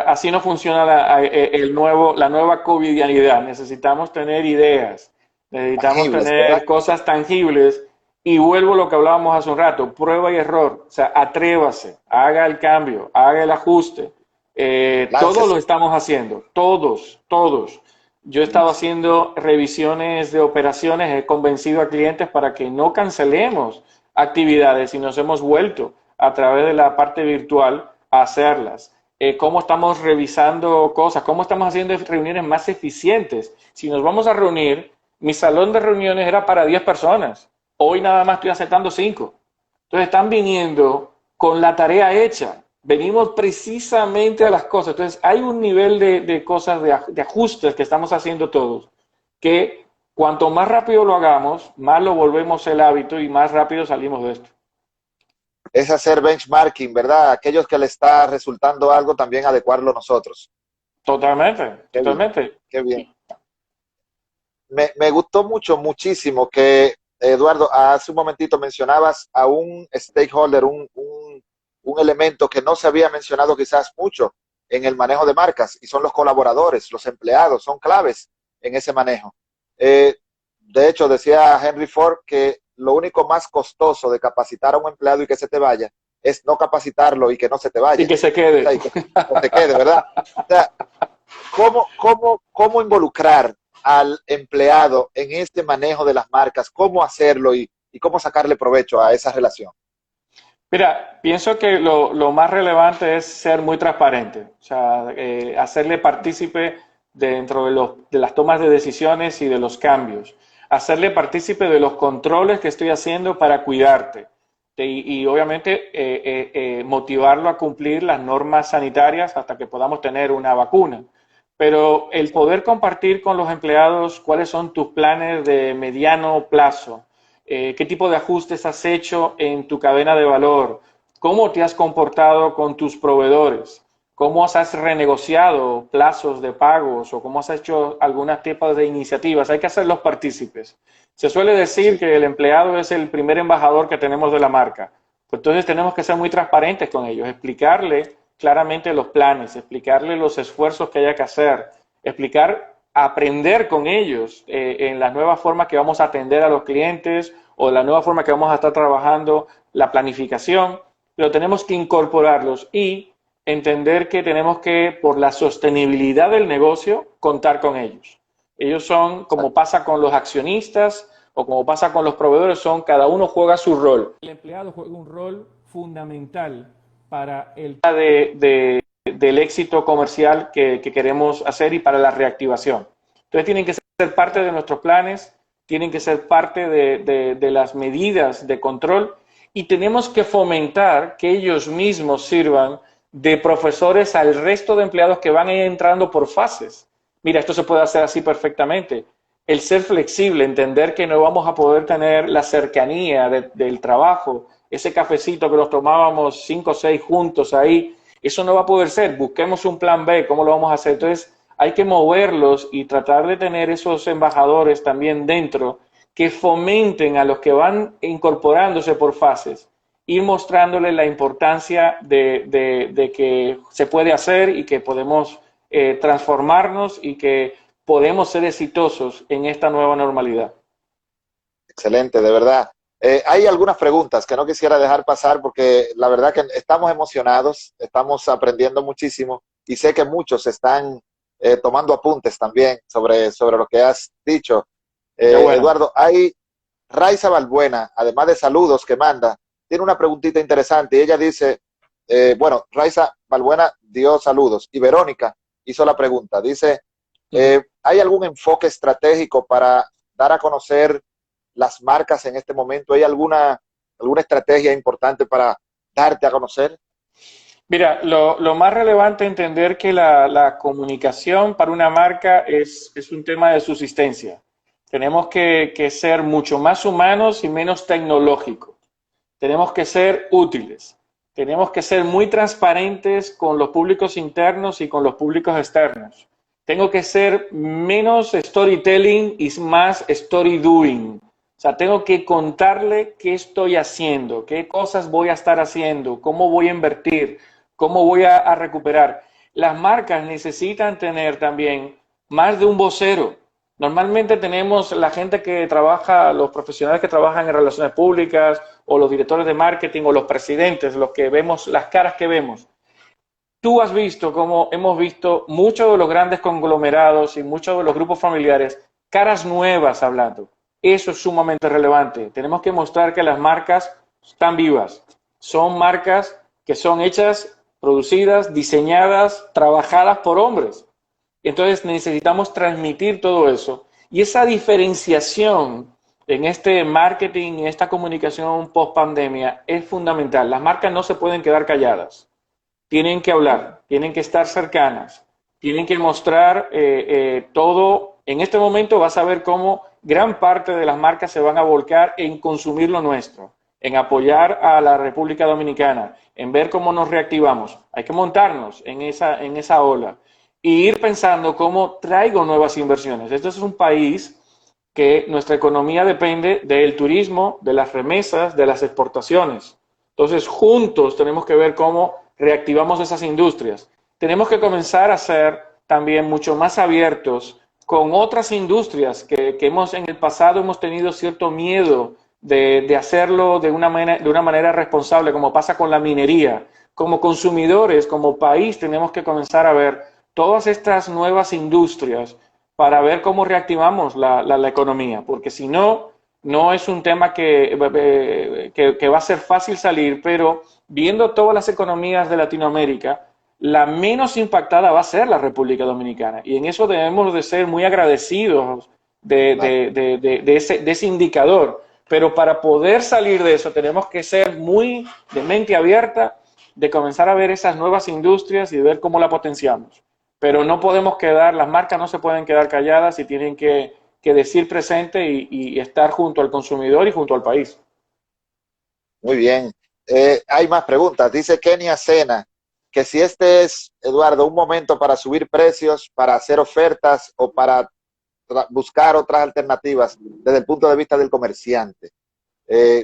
así no funciona la nueva covidianidad. Necesitamos tener ideas, necesitamos Tangibles, ¿verdad? tener cosas tangibles. Y vuelvo a lo que hablábamos hace un rato, prueba y error. O sea, atrévase, haga el cambio, haga el ajuste. Todos lo Láncese. estamos haciendo, todos, todos. Yo he estado haciendo revisiones de operaciones, he convencido a clientes para que no cancelemos actividades y nos hemos vuelto a través de la parte virtual a hacerlas. Cómo estamos revisando cosas, cómo estamos haciendo reuniones más eficientes. Si nos vamos a reunir, mi salón de reuniones era para 10 personas. Hoy nada más estoy aceptando 5. Entonces están viniendo con la tarea hecha. Venimos precisamente a las cosas. Entonces hay un nivel de cosas, de ajustes que estamos haciendo todos, que cuanto más rápido lo hagamos, más lo volvemos el hábito y más rápido salimos de esto. Es hacer benchmarking, ¿verdad? Aquellos que le está resultando algo, también adecuarlo nosotros. Totalmente, Qué bien, totalmente. qué bien. Me gustó mucho, muchísimo que, Eduardo, hace un momentito mencionabas a un stakeholder, un elemento que no se había mencionado quizás mucho en el manejo de marcas, y son los colaboradores, los empleados, son claves en ese manejo. De hecho, decía Henry Ford que lo único más costoso de capacitar a un empleado y que se te vaya es no capacitarlo y que no se te Y vaya. que se O sea, quede. y que no se quede, ¿verdad? O sea, cómo involucrar al empleado en este manejo de las marcas, cómo hacerlo y cómo sacarle provecho a esa relación? Mira, pienso que lo más relevante es ser muy transparente, o sea, hacerle partícipe dentro de las tomas de decisiones y de los cambios, hacerle partícipe de los controles que estoy haciendo para cuidarte y obviamente motivarlo a cumplir las normas sanitarias hasta que podamos tener una vacuna. Pero el poder compartir con los empleados cuáles son tus planes de mediano plazo, qué tipo de ajustes has hecho en tu cadena de valor, cómo te has comportado con tus proveedores, cómo has renegociado plazos de pagos o cómo has hecho algunas tipos de iniciativas. Hay que hacerlos partícipes. Se suele decir Sí, que el empleado es el primer embajador que tenemos de la marca. Pues entonces tenemos que ser muy transparentes con ellos, explicarle claramente los planes, explicarle los esfuerzos que haya que hacer, explicar, aprender con ellos en las nuevas formas que vamos a atender a los clientes o la nueva forma que vamos a estar trabajando la planificación, pero tenemos que incorporarlos y entender que tenemos que, por la sostenibilidad del negocio, contar con ellos. Ellos son, como exacto. pasa con los accionistas o como pasa con los proveedores, son cada uno juega su rol. El empleado juega un rol fundamental para el del éxito comercial que queremos hacer y para la reactivación. Entonces tienen que ser parte de nuestros planes, tienen que ser parte de las medidas de control y tenemos que fomentar que ellos mismos sirvan de profesores al resto de empleados que van a ir entrando por fases. Mira, esto se puede hacer así perfectamente. El ser flexible, entender que no vamos a poder tener la cercanía del trabajo, ese cafecito que nos tomábamos 5 o 6 juntos ahí, eso no va a poder ser. Busquemos un plan B, ¿cómo lo vamos a hacer? Entonces, hay que moverlos y tratar de tener esos embajadores también dentro que fomenten a los que van incorporándose por fases, ir mostrándoles la importancia de que se puede hacer y que podemos transformarnos y que podemos ser exitosos en esta nueva normalidad. Excelente, de verdad. Hay algunas preguntas que no quisiera dejar pasar porque la verdad que estamos emocionados, estamos aprendiendo muchísimo y sé que muchos están tomando apuntes también sobre lo que has dicho. Qué bueno. Eduardo, hay Raiza Balbuena, además de saludos que manda, tiene una preguntita interesante y ella dice, bueno, Raiza Balbuena dio saludos y Verónica hizo la pregunta. Dice, Uh -huh. ¿hay algún enfoque estratégico para dar a conocer las marcas en este momento? ¿Hay alguna estrategia importante para darte a conocer? Mira, lo más relevante es entender que la comunicación para una marca es un tema de subsistencia. Tenemos que ser mucho más humanos y menos tecnológicos. Tenemos que ser útiles. Tenemos que ser muy transparentes con los públicos internos y con los públicos externos. Tengo que ser menos storytelling y más story doing. O sea, tengo que contarle qué estoy haciendo, qué cosas voy a estar haciendo, cómo voy a invertir, cómo voy a recuperar. Las marcas necesitan tener también más de un vocero. Normalmente tenemos la gente que trabaja, los profesionales que trabajan en relaciones públicas o los directores de marketing o los presidentes, los que vemos, las caras que vemos. Tú has visto cómo hemos visto muchos de los grandes conglomerados y muchos de los grupos familiares, caras nuevas hablando. Eso es sumamente relevante. Tenemos que mostrar que las marcas están vivas. Son marcas que son hechas, producidas, diseñadas, trabajadas por hombres. Entonces necesitamos transmitir todo eso. Y esa diferenciación en este marketing, en esta comunicación post pandemia es fundamental. Las marcas no se pueden quedar calladas. Tienen que hablar, tienen que estar cercanas, tienen que mostrar todo. En este momento vas a ver cómo gran parte de las marcas se van a volcar en consumir lo nuestro, en apoyar a la República Dominicana, en ver cómo nos reactivamos. Hay que montarnos en esa ola y ir pensando cómo traigo nuevas inversiones. Este es un país que nuestra economía depende del turismo, de las remesas, de las exportaciones. Entonces, juntos tenemos que ver cómo reactivamos esas industrias. Tenemos que comenzar a ser también mucho más abiertos con otras industrias que en el pasado hemos tenido cierto miedo de hacerlo de una manera responsable, como pasa con la minería. Como consumidores, como país, tenemos que comenzar a ver todas estas nuevas industrias para ver cómo reactivamos la economía, porque si no, no es un tema que va a ser fácil salir, pero viendo todas las economías de Latinoamérica, la menos impactada va a ser la República Dominicana. Y en eso debemos de ser muy agradecidos de ese indicador. Pero para poder salir de eso tenemos que ser muy de mente abierta, de comenzar a ver esas nuevas industrias y ver cómo la potenciamos. Pero no podemos quedar, las marcas no se pueden quedar calladas y tienen que decir presente y estar junto al consumidor y junto al país. Muy bien. Hay más preguntas. Dice Kenia Sena que si este es, Eduardo, un momento para subir precios, para hacer ofertas o para buscar otras alternativas desde el punto de vista del comerciante.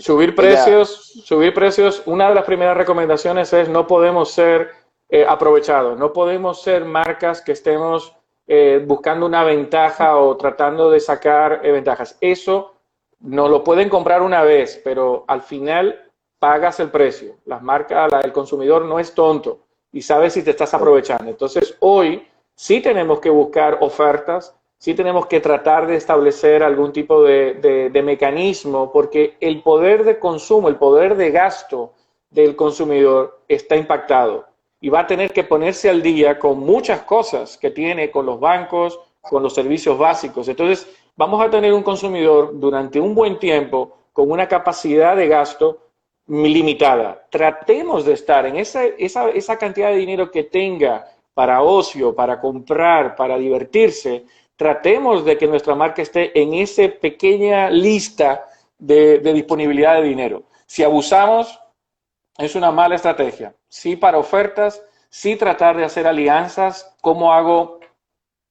Subir precios, una de las primeras recomendaciones es no podemos ser aprovechados, no podemos ser marcas que estemos buscando una ventaja o tratando de sacar ventajas. Eso no lo pueden comprar una vez, pero al final pagas el precio. Las marcas, el consumidor no es tonto y sabe si te estás aprovechando. Entonces, hoy sí tenemos que buscar ofertas, sí tenemos que tratar de establecer algún tipo de mecanismo, porque el poder de consumo, el poder de gasto del consumidor está impactado y va a tener que ponerse al día con muchas cosas que tiene con los bancos, con los servicios básicos. Entonces, vamos a tener un consumidor durante un buen tiempo con una capacidad de gasto limitada. Tratemos de estar en esa cantidad de dinero que tenga para ocio, para comprar, para divertirse. Tratemos de que nuestra marca esté en esa pequeña lista de disponibilidad de dinero. Si abusamos, es una mala estrategia. Sí para ofertas, sí tratar de hacer alianzas. ¿Cómo hago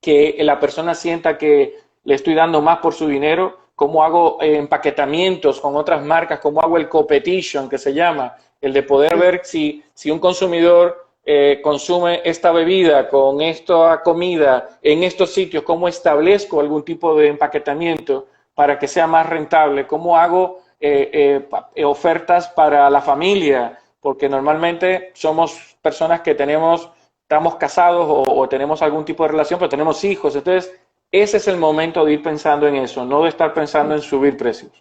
que la persona sienta que le estoy dando más por su dinero? ¿Cómo hago empaquetamientos con otras marcas? ¿Cómo hago el competition, que se llama? El de poder ver si un consumidor consume esta bebida con esta comida en estos sitios, ¿cómo establezco algún tipo de empaquetamiento para que sea más rentable? ¿Cómo hago ofertas para la familia? Porque normalmente somos personas que estamos casados o tenemos algún tipo de relación, pero tenemos hijos. Entonces, ese es el momento de ir pensando en eso, no de estar pensando en subir precios.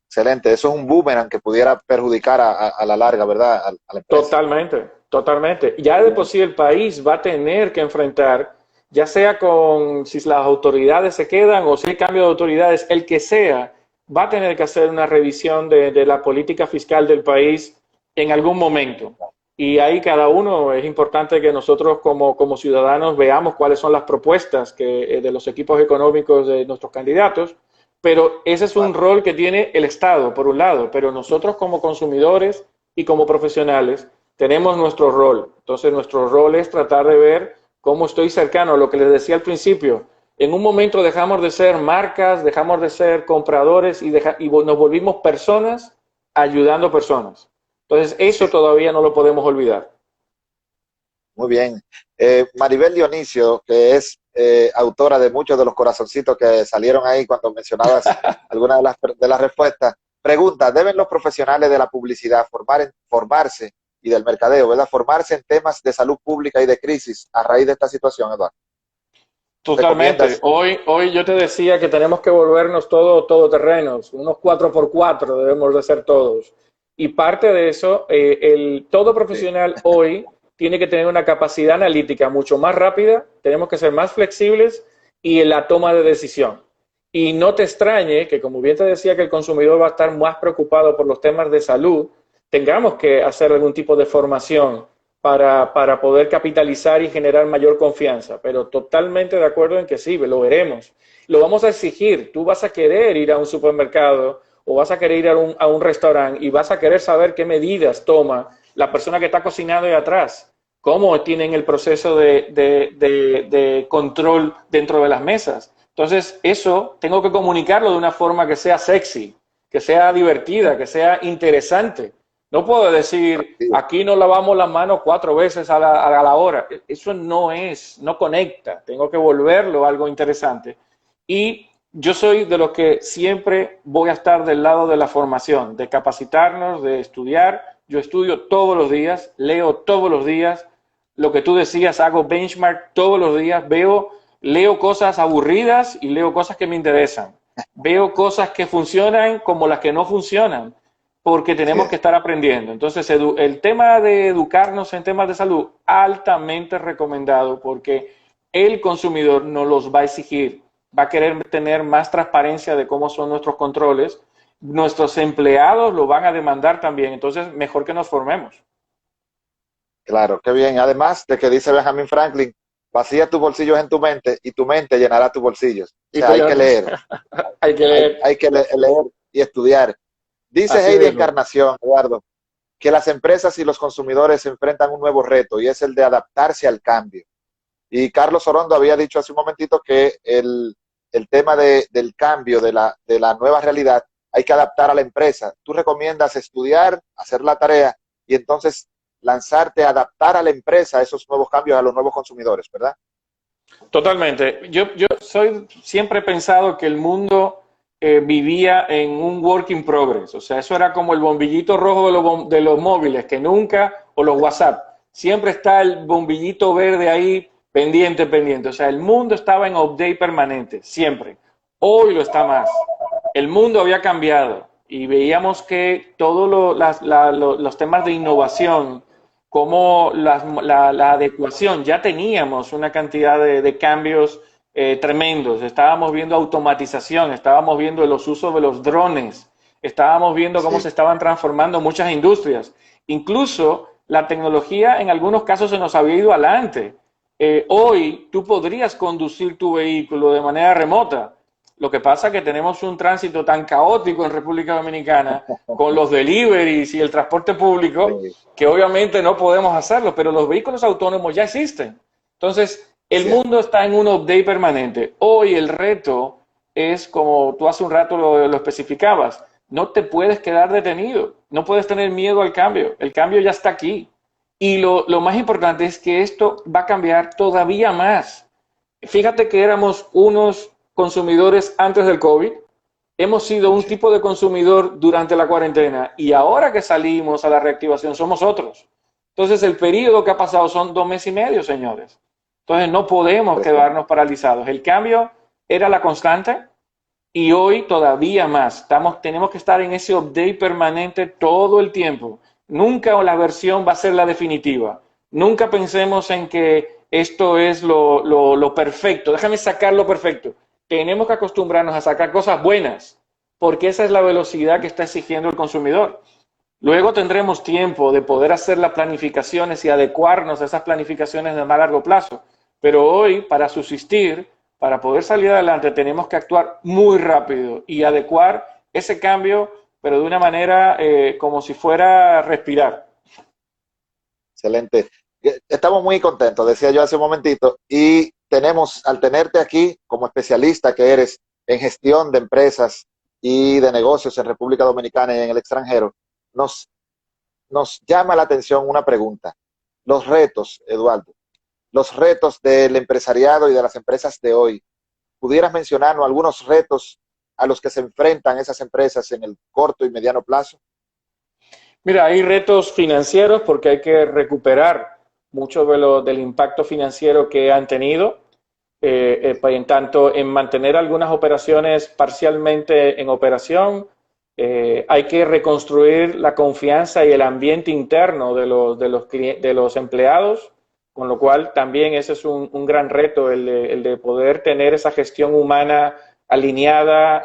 Excelente, eso es un boomerang que pudiera perjudicar a la larga, ¿verdad? A la empresa. Totalmente, totalmente. Ya de por sí el país va a tener que enfrentar, ya sea con si las autoridades se quedan o si hay cambio de autoridades, el que sea, va a tener que hacer una revisión de la política fiscal del país en algún momento. Y ahí cada uno, es importante que nosotros como ciudadanos veamos cuáles son las propuestas de los equipos económicos de nuestros candidatos, pero ese es un rol que tiene el Estado, por un lado, pero nosotros como consumidores y como profesionales tenemos nuestro rol. Entonces, nuestro rol es tratar de ver cómo estoy cercano a lo que les decía al principio. En un momento dejamos de ser marcas, dejamos de ser compradores y nos volvimos personas ayudando personas. Entonces, Así eso es. todavía no lo podemos olvidar. Muy bien. Maribel Dionisio, que es autora de muchos de los corazoncitos que salieron ahí cuando mencionabas algunas de las respuestas, pregunta, ¿deben los profesionales de la publicidad formarse y del mercadeo, ¿verdad? Formarse en temas de salud pública y de crisis a raíz de esta situación, Eduardo? Totalmente. ¿Recomiendas? Hoy yo te decía que tenemos que volvernos todoterrenos, unos 4x4 debemos de ser todos. Y parte de eso, todo Sí, profesional hoy tiene que tener una capacidad analítica mucho más rápida, tenemos que ser más flexibles y en la toma de decisión. Y no te extrañe que, como bien te decía, que el consumidor va a estar más preocupado por los temas de salud, tengamos que hacer algún tipo de formación para poder capitalizar y generar mayor confianza. Pero totalmente de acuerdo en que sí, lo veremos. Lo vamos a exigir. Tú vas a querer ir a un supermercado o vas a querer ir a un restaurante y vas a querer saber qué medidas toma la persona que está cocinando ahí atrás. Cómo tienen el proceso de control dentro de las mesas. Entonces, eso tengo que comunicarlo de una forma que sea sexy, que sea divertida, que sea interesante. No puedo decir, sí, aquí nos lavamos las manos 4 veces a la hora. Eso no conecta. Tengo que volverlo algo interesante. Y yo soy de los que siempre voy a estar del lado de la formación, de capacitarnos, de estudiar. Yo estudio todos los días, leo todos los días. Lo que tú decías, hago benchmark todos los días, leo cosas aburridas y leo cosas que me interesan. Veo cosas que funcionan como las que no funcionan porque así tenemos que es. estar aprendiendo. Entonces, el tema de educarnos en temas de salud, altamente recomendado porque el consumidor nos los va a exigir, va a querer tener más transparencia de cómo son nuestros controles, nuestros empleados lo van a demandar también, entonces mejor que nos formemos. Claro, qué bien. Además de que dice Benjamin Franklin, vacía tus bolsillos en tu mente y tu mente llenará tus bolsillos. O Y sea, tú hay que ya, leer, hay que leer, hay que leer y estudiar. Dice así Heidi mismo. Encarnación, Eduardo, que las empresas y los consumidores se enfrentan a un nuevo reto y es el de adaptarse al cambio. Y Carlos Orondo había dicho hace un momentito que el tema del cambio, de la nueva realidad, hay que adaptar a la empresa. Tú recomiendas estudiar, hacer la tarea y entonces lanzarte a adaptar a la empresa a esos nuevos cambios, a los nuevos consumidores, ¿verdad? Totalmente. Siempre he pensado que el mundo vivía en un work in progress. O sea, eso era como el bombillito rojo de los móviles, que nunca, o los WhatsApp. Siempre está el bombillito verde ahí pendiente. O sea, el mundo estaba en update permanente, siempre. Hoy lo está más. El mundo había cambiado y veíamos que todos los temas de innovación, como la adecuación, ya teníamos una cantidad de cambios tremendos. Estábamos viendo automatización, estábamos viendo los usos de los drones, estábamos viendo cómo Sí, se estaban transformando muchas industrias. Incluso la tecnología en algunos casos se nos había ido adelante. Hoy tú podrías conducir tu vehículo de manera remota. Lo que pasa es que tenemos un tránsito tan caótico en República Dominicana con los deliveries y el transporte público sí, que obviamente no podemos hacerlo, pero los vehículos autónomos ya existen. Entonces, el así es. mundo está en un update permanente. Hoy el reto es, como tú hace un rato lo especificabas, no te puedes quedar detenido, no puedes tener miedo al cambio, el cambio ya está aquí. Y lo más importante es que esto va a cambiar todavía más. Fíjate que éramos unos consumidores antes del COVID, hemos sido un Sí. tipo de consumidor durante la cuarentena y ahora que salimos a la reactivación somos otros. Entonces el periodo que ha pasado son 2 meses y medio, señores. Entonces no podemos Impresionante. quedarnos paralizados. El cambio era la constante y hoy todavía más. Tenemos que estar en ese update permanente todo el tiempo. Nunca la versión va a ser la definitiva. Nunca pensemos en que esto es lo perfecto. Déjame sacar lo perfecto. Tenemos que acostumbrarnos a sacar cosas buenas, porque esa es la velocidad que está exigiendo el consumidor. Luego tendremos tiempo de poder hacer las planificaciones y adecuarnos a esas planificaciones de más largo plazo. Pero hoy, para subsistir, para poder salir adelante, tenemos que actuar muy rápido y adecuar ese cambio, pero de una manera como si fuera respirar. Excelente. Estamos muy contentos, decía yo hace un momentito, y tenemos, al tenerte aquí como especialista que eres en gestión de empresas y de negocios en República Dominicana y en el extranjero, nos, nos llama la atención una pregunta. Los retos, Eduardo, los retos del empresariado y de las empresas de hoy. ¿Pudieras mencionarnos algunos retos a los que se enfrentan esas empresas en el corto y mediano plazo? Mira, hay retos financieros porque hay que recuperar mucho del impacto financiero que han tenido, pues, en tanto en mantener algunas operaciones parcialmente en operación, hay que reconstruir la confianza y el ambiente interno de los empleados, con lo cual también ese es un gran reto, el de poder tener esa gestión humana alineada,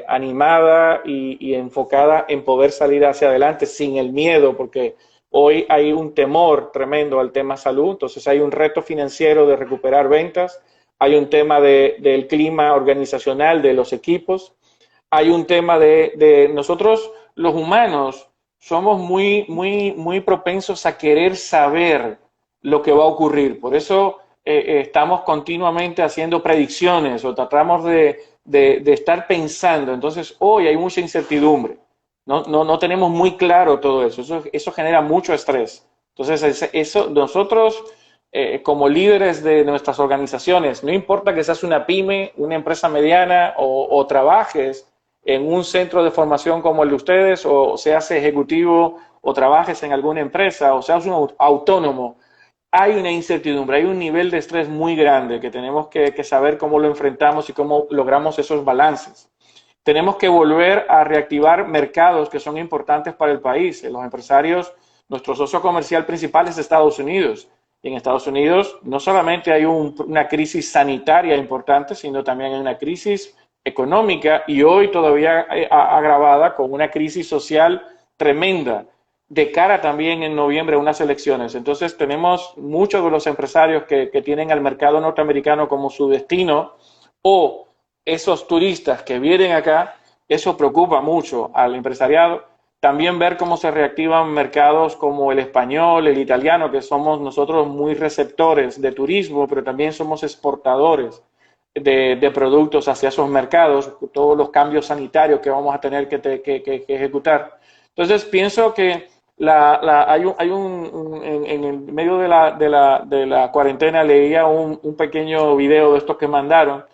animada y enfocada en poder salir hacia adelante sin el miedo, porque hoy hay un temor tremendo al tema salud, entonces hay un reto financiero de recuperar ventas, hay un tema del clima organizacional de los equipos, hay un tema de nosotros los humanos somos muy propensos a querer saber lo que va a ocurrir. Por eso estamos continuamente haciendo predicciones o tratamos de estar pensando. Entonces, hoy hay mucha incertidumbre. No tenemos muy claro todo eso. Eso genera mucho estrés. Entonces, eso nosotros, como líderes de nuestras organizaciones, no importa que seas una pyme, una empresa mediana o trabajes en un centro de formación como el de ustedes, o seas ejecutivo, o trabajes en alguna empresa, o seas un autónomo, hay una incertidumbre, hay un nivel de estrés muy grande que tenemos que saber cómo lo enfrentamos y cómo logramos esos balances. Tenemos que volver a reactivar mercados que son importantes para el país. Los empresarios, nuestro socio comercial principal es Estados Unidos. Y en Estados Unidos no solamente hay una crisis sanitaria importante, sino también hay una crisis económica y hoy todavía agravada con una crisis social tremenda de cara también en noviembre a unas elecciones. Entonces tenemos muchos de los empresarios que tienen al mercado norteamericano como su destino o esos turistas que vienen acá, eso preocupa mucho al empresariado. También ver cómo se reactivan mercados como el español, el italiano, que somos nosotros muy receptores de turismo, pero también somos exportadores de productos hacia esos mercados, todos los cambios sanitarios que vamos a tener que ejecutar. Entonces, pienso que en el medio de la cuarentena leía un pequeño video de estos que mandaron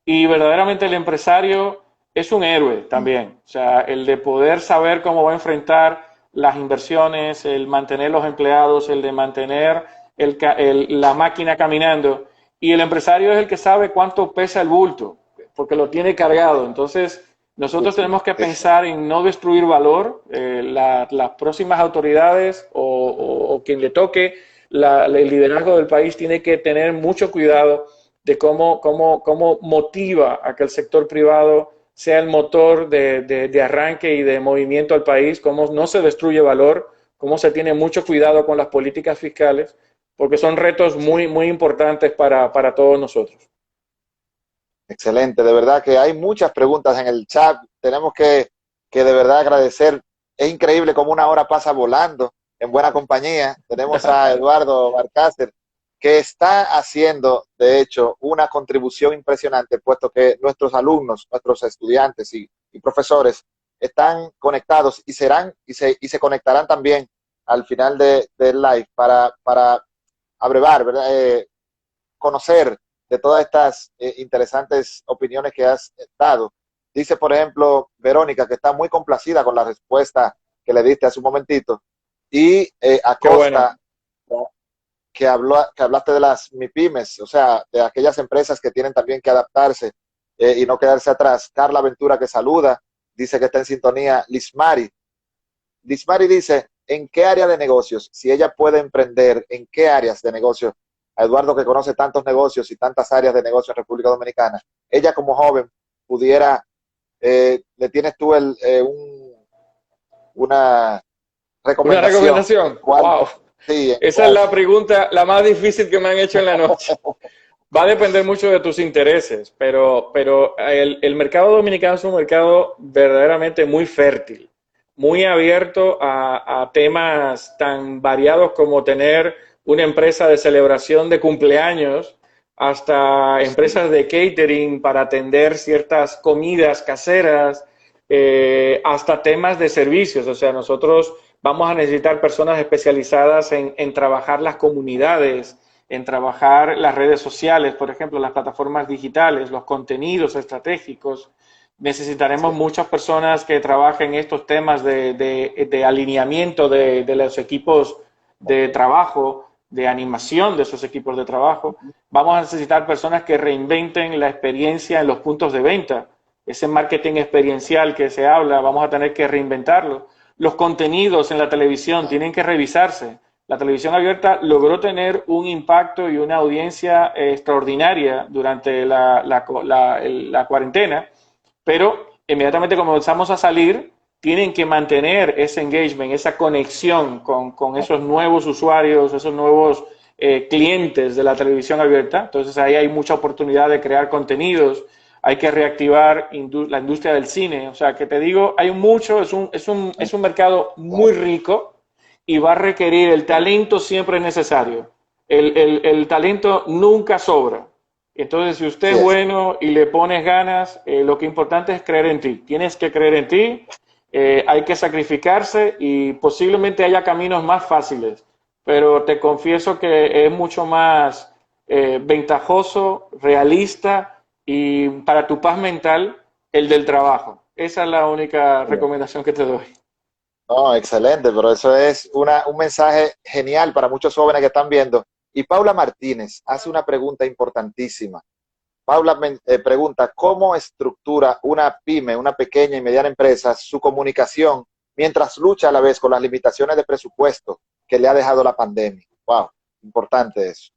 y verdaderamente el empresario es un héroe también. O sea, el de poder saber cómo va a enfrentar las inversiones, el mantener los empleados, el de mantener la máquina caminando. Y el empresario es el que sabe cuánto pesa el bulto, porque lo tiene cargado. Entonces, nosotros tenemos que pensar en no destruir valor. Las próximas autoridades o quien le toque el liderazgo del país tiene que tener mucho cuidado de cómo motiva a que el sector privado sea el motor de arranque y de movimiento al país, cómo no se destruye valor, cómo se tiene mucho cuidado con las políticas fiscales, porque son retos muy importantes para todos nosotros. Excelente, de verdad que hay muchas preguntas en el chat. Tenemos que de verdad agradecer. Es increíble cómo una hora pasa volando en buena compañía. Tenemos a Eduardo Barcácer, que está haciendo, de hecho, una contribución impresionante, puesto que nuestros alumnos, nuestros estudiantes y profesores están conectados y se conectarán también al final del live para abrevar, ¿verdad? Conocer de todas estas interesantes opiniones que has dado. Dice, por ejemplo, Verónica, que está muy complacida con la respuesta que le diste hace un momentito. Y Acosta, bueno, que hablaste de las MIPIMES, o sea, de aquellas empresas que tienen también que adaptarse y no quedarse atrás. Carla Ventura, que saluda, dice que está en sintonía. Lismari dice, ¿en qué área de negocios? Si ella puede emprender, ¿en qué áreas de negocios? A Eduardo, que conoce tantos negocios y tantas áreas de negocio en República Dominicana, ella como joven pudiera, le tienes tú una Una recomendación. recomendación. ¿Cuál? Wow. Sí, Esa es la pregunta, la más difícil que me han hecho en la noche. Va a depender mucho de tus intereses, pero el mercado dominicano es un mercado verdaderamente muy fértil, muy abierto a temas tan variados como tener una empresa de celebración de cumpleaños, hasta empresas de catering para atender ciertas comidas caseras, hasta temas de servicios. O sea, nosotros vamos a necesitar personas especializadas en trabajar las comunidades, en trabajar las redes sociales, por ejemplo, las plataformas digitales, los contenidos estratégicos. Necesitaremos muchas personas que trabajen estos temas de alineamiento de los equipos de trabajo, de animación de esos equipos de trabajo. Vamos a necesitar personas que reinventen la experiencia en los puntos de venta. Ese marketing experiencial que se habla, vamos a tener que reinventarlo. Los contenidos en la televisión tienen que revisarse. La televisión abierta logró tener un impacto y una audiencia extraordinaria durante la cuarentena, pero inmediatamente comenzamos a salir, tienen que mantener ese engagement, esa conexión con esos nuevos usuarios, esos nuevos clientes de la televisión abierta. Entonces ahí hay mucha oportunidad de crear contenidos, hay que reactivar la industria del cine. O sea, que te digo, hay mucho, es un mercado muy rico y va a requerir, el talento siempre es necesario. El talento nunca sobra. Entonces, si usted Sí, es bueno y le pones ganas, lo que importante es creer en ti. Tienes que creer en ti, hay que sacrificarse y posiblemente haya caminos más fáciles, pero te confieso que es mucho más ventajoso, realista y para tu paz mental el del trabajo. Esa es la única recomendación que te doy. no, excelente, pero eso es un mensaje genial para muchos jóvenes que están viendo. Y Paula Martínez hace una pregunta importantísima. Paula pregunta, ¿cómo estructura una pyme, una pequeña y mediana empresa, su comunicación mientras lucha a la vez con las limitaciones de presupuesto que le ha dejado la pandemia? Wow, importante eso.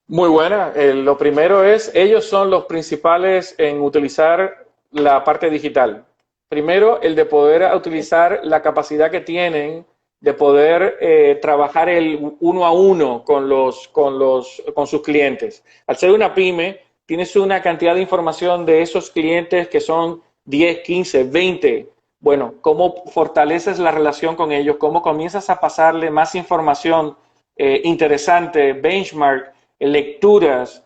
Muy buena. Lo primero es, ellos son los principales en utilizar la parte digital. Primero, el de poder utilizar la capacidad que tienen de poder trabajar el uno a uno con sus clientes. Al ser una pyme, tienes una cantidad de información de esos clientes que son 10, 15, 20. Bueno, cómo fortaleces la relación con ellos, cómo comienzas a pasarle más información interesante, benchmark, lecturas,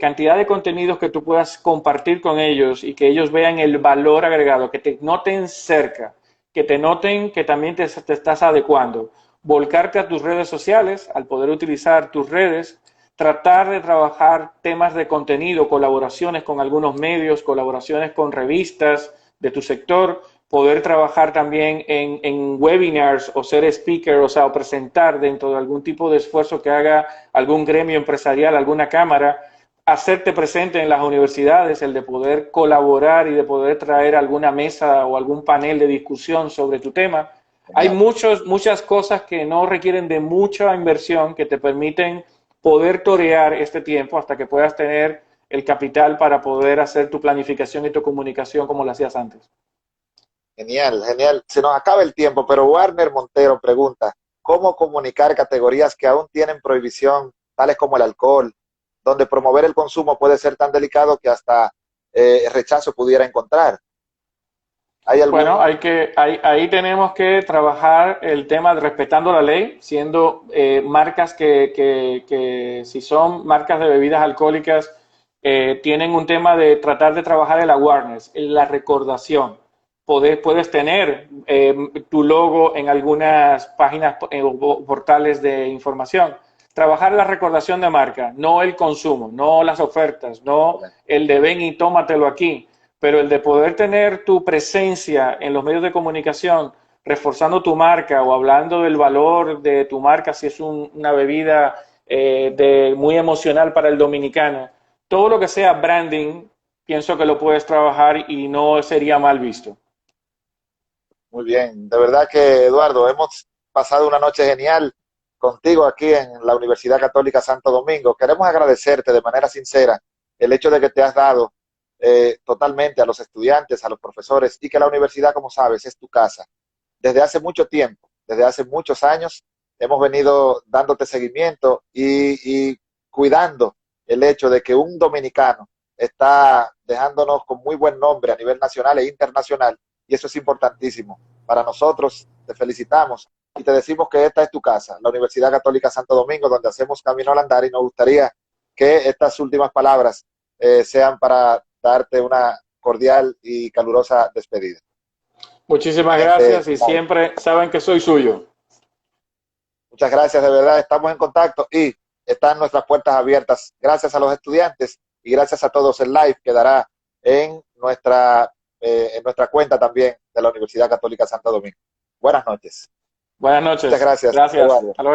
cantidad de contenidos que tú puedas compartir con ellos y que ellos vean el valor agregado, que te noten cerca, que te noten que también te estás adecuando. Volcarte a tus redes sociales, al poder utilizar tus redes, tratar de trabajar temas de contenido, colaboraciones con algunos medios, colaboraciones con revistas de tu sector, poder trabajar también en webinars o ser speaker, o sea, o presentar dentro de algún tipo de esfuerzo que haga algún gremio empresarial, alguna cámara, hacerte presente en las universidades, el de poder colaborar y de poder traer alguna mesa o algún panel de discusión sobre tu tema. Hay Genial. muchas cosas que no requieren de mucha inversión que te permiten poder torear este tiempo hasta que puedas tener el capital para poder hacer tu planificación y tu comunicación como lo hacías antes. Genial, genial. Se nos acaba el tiempo, pero Warner Montero pregunta, ¿cómo comunicar categorías que aún tienen prohibición, tales como el alcohol, donde promover el consumo puede ser tan delicado que hasta rechazo pudiera encontrar? ¿Hay Bueno, algún... ahí tenemos que trabajar el tema de respetando la ley, siendo marcas que si son marcas de bebidas alcohólicas, tienen un tema de tratar de trabajar el awareness, la recordación. Puedes tener tu logo en algunas páginas o portales de información. Trabajar la recordación de marca, no el consumo, no las ofertas, no el de ven y tómatelo aquí, pero el de poder tener tu presencia en los medios de comunicación, reforzando tu marca o hablando del valor de tu marca, si es una bebida muy emocional para el dominicano, todo lo que sea branding, pienso que lo puedes trabajar y no sería mal visto. Muy bien, de verdad que Eduardo, hemos pasado una noche genial contigo aquí en la Universidad Católica Santo Domingo. Queremos agradecerte de manera sincera el hecho de que te has dado totalmente a los estudiantes, a los profesores y que la universidad, como sabes, es tu casa. Desde hace mucho tiempo, desde hace muchos años, hemos venido dándote seguimiento y cuidando el hecho de que un dominicano está dejándonos con muy buen nombre a nivel nacional e internacional y eso es importantísimo. Para nosotros, te felicitamos y te decimos que esta es tu casa, la Universidad Católica Santo Domingo, donde hacemos Camino al Andar, y nos gustaría que estas últimas palabras sean para darte una cordial y calurosa despedida. Muchísimas gracias y siempre saben que soy suyo. Muchas gracias, de verdad, estamos en contacto y están nuestras puertas abiertas. Gracias a los estudiantes y gracias a todos. El live quedará en nuestra cuenta también de la Universidad Católica Santo Domingo. Buenas noches. Buenas noches. Muchas gracias. Gracias. Hasta luego.